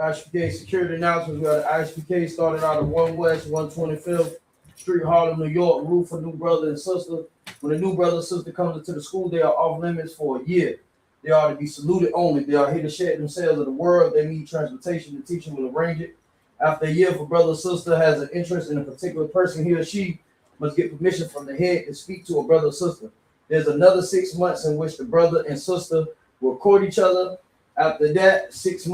ISUPK security announcements. We got ISUPK started out at 1 West, 125th Street, Harlem, New York. Roof for new brother and sister. When a new brother and sister comes into the school, they are off limits for a year. They are to be saluted only. They are here to shed themselves of the world. They need transportation. The teacher will arrange it. After a year, if a brother or sister has an interest in a particular person, he or she must get permission from the head to speak to a brother or sister. There's another 6 months in which the brother and sister will court each other. After that, a 6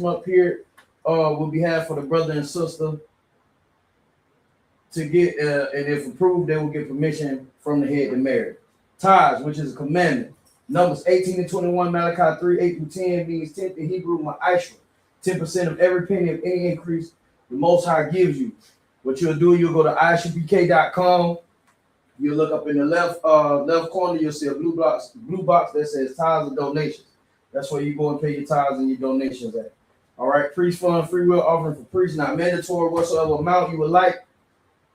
month period will be had for the brother and sister to get, and if approved, they will get permission from the head to marry. Tithes, which is a commandment. Numbers 18 and 21, Malachi 3, 8 through 10 means 10th in Hebrew, ma'ashra. 10% of every penny of any increase the Most High gives you. What you'll do, you'll go to ISUPK.com. You'll look up in the left corner, you'll see a blue box that says tithes and donations. That's where you go and pay your tithes and your donations at. All right, priest fund, free will offering for priests, not mandatory whatsoever amount you would like.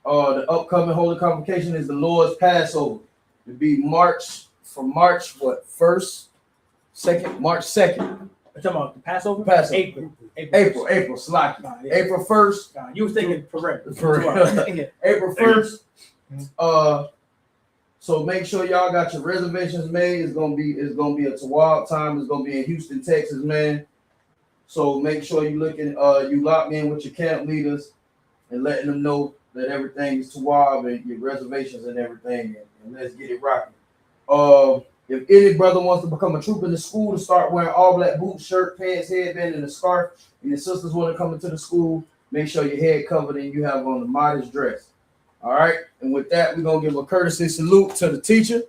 The upcoming holy convocation is the Lord's Passover. It'll be March 1st, 2nd, March 2nd. You're talking about the Passover? Passover. April, Slaki. Yeah. April 1st. You was thinking correct. April 1st. So make sure y'all got your reservations made. It's gonna be a Tawab time. It's gonna be in Houston, Texas, man. So make sure you lock in with your camp leaders and letting them know that everything is Tawab and your reservations and everything. And let's get it rocking. If any brother wants to become a troop in the school to start wearing all black boots, shirt, pants, headband, and a scarf, and your sisters want to come into the school, make sure your head covered and you have on the modest dress. All right. And with that, we're going to give a courtesy salute to the teacher.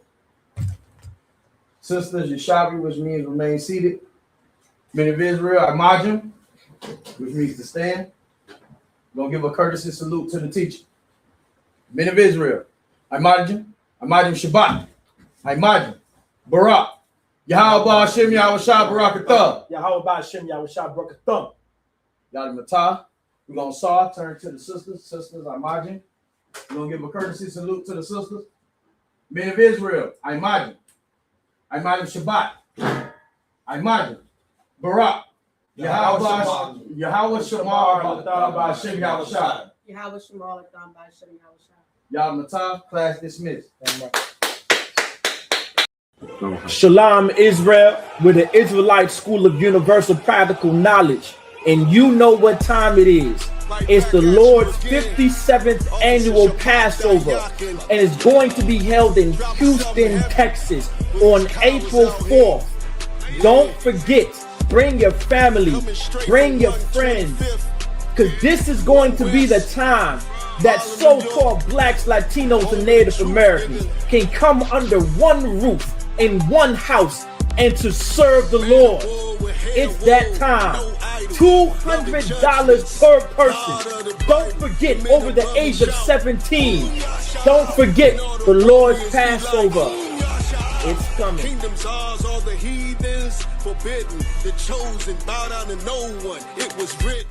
Sisters, Yeshavi, which means remain seated. Men of Israel, Imagine, which means to stand. We're going to give a courtesy salute to the teacher. Men of Israel, Imagine Shabbat, Imagine Barak, Yahweh Hashem Yahushua Barakatah. Yahweh Hashem Yahushua Barakatah. Yada Matah. We're going to saw, turn to the sisters. Sisters, Imagine. We're going to give a courtesy salute to the sisters. Men of Israel, Imagine Shabbat, Imagine Barak, Yahweh Shamar, by Hashem Yahushua. Yahweh Shamar, by Hashem Yahushua. Yada Matah, class dismissed. Shalom, Israel, with the Israelite School of Universal Practical Knowledge. And you know what time it is. It's the Lord's 57th annual Passover. And it's going to be held in Houston, Texas on April 4th. Don't forget, bring your family, bring your friends. Because this is going to be the time that so-called blacks, Latinos, and Native Americans can come under one roof in one house and to serve the Lord. It's that time. $200 per person. Don't forget, over the age of 17. Don't forget the Lord's Passover. It's coming. Kingdoms ours, all the heathens forbidden. The chosen bow down to no one. It was written.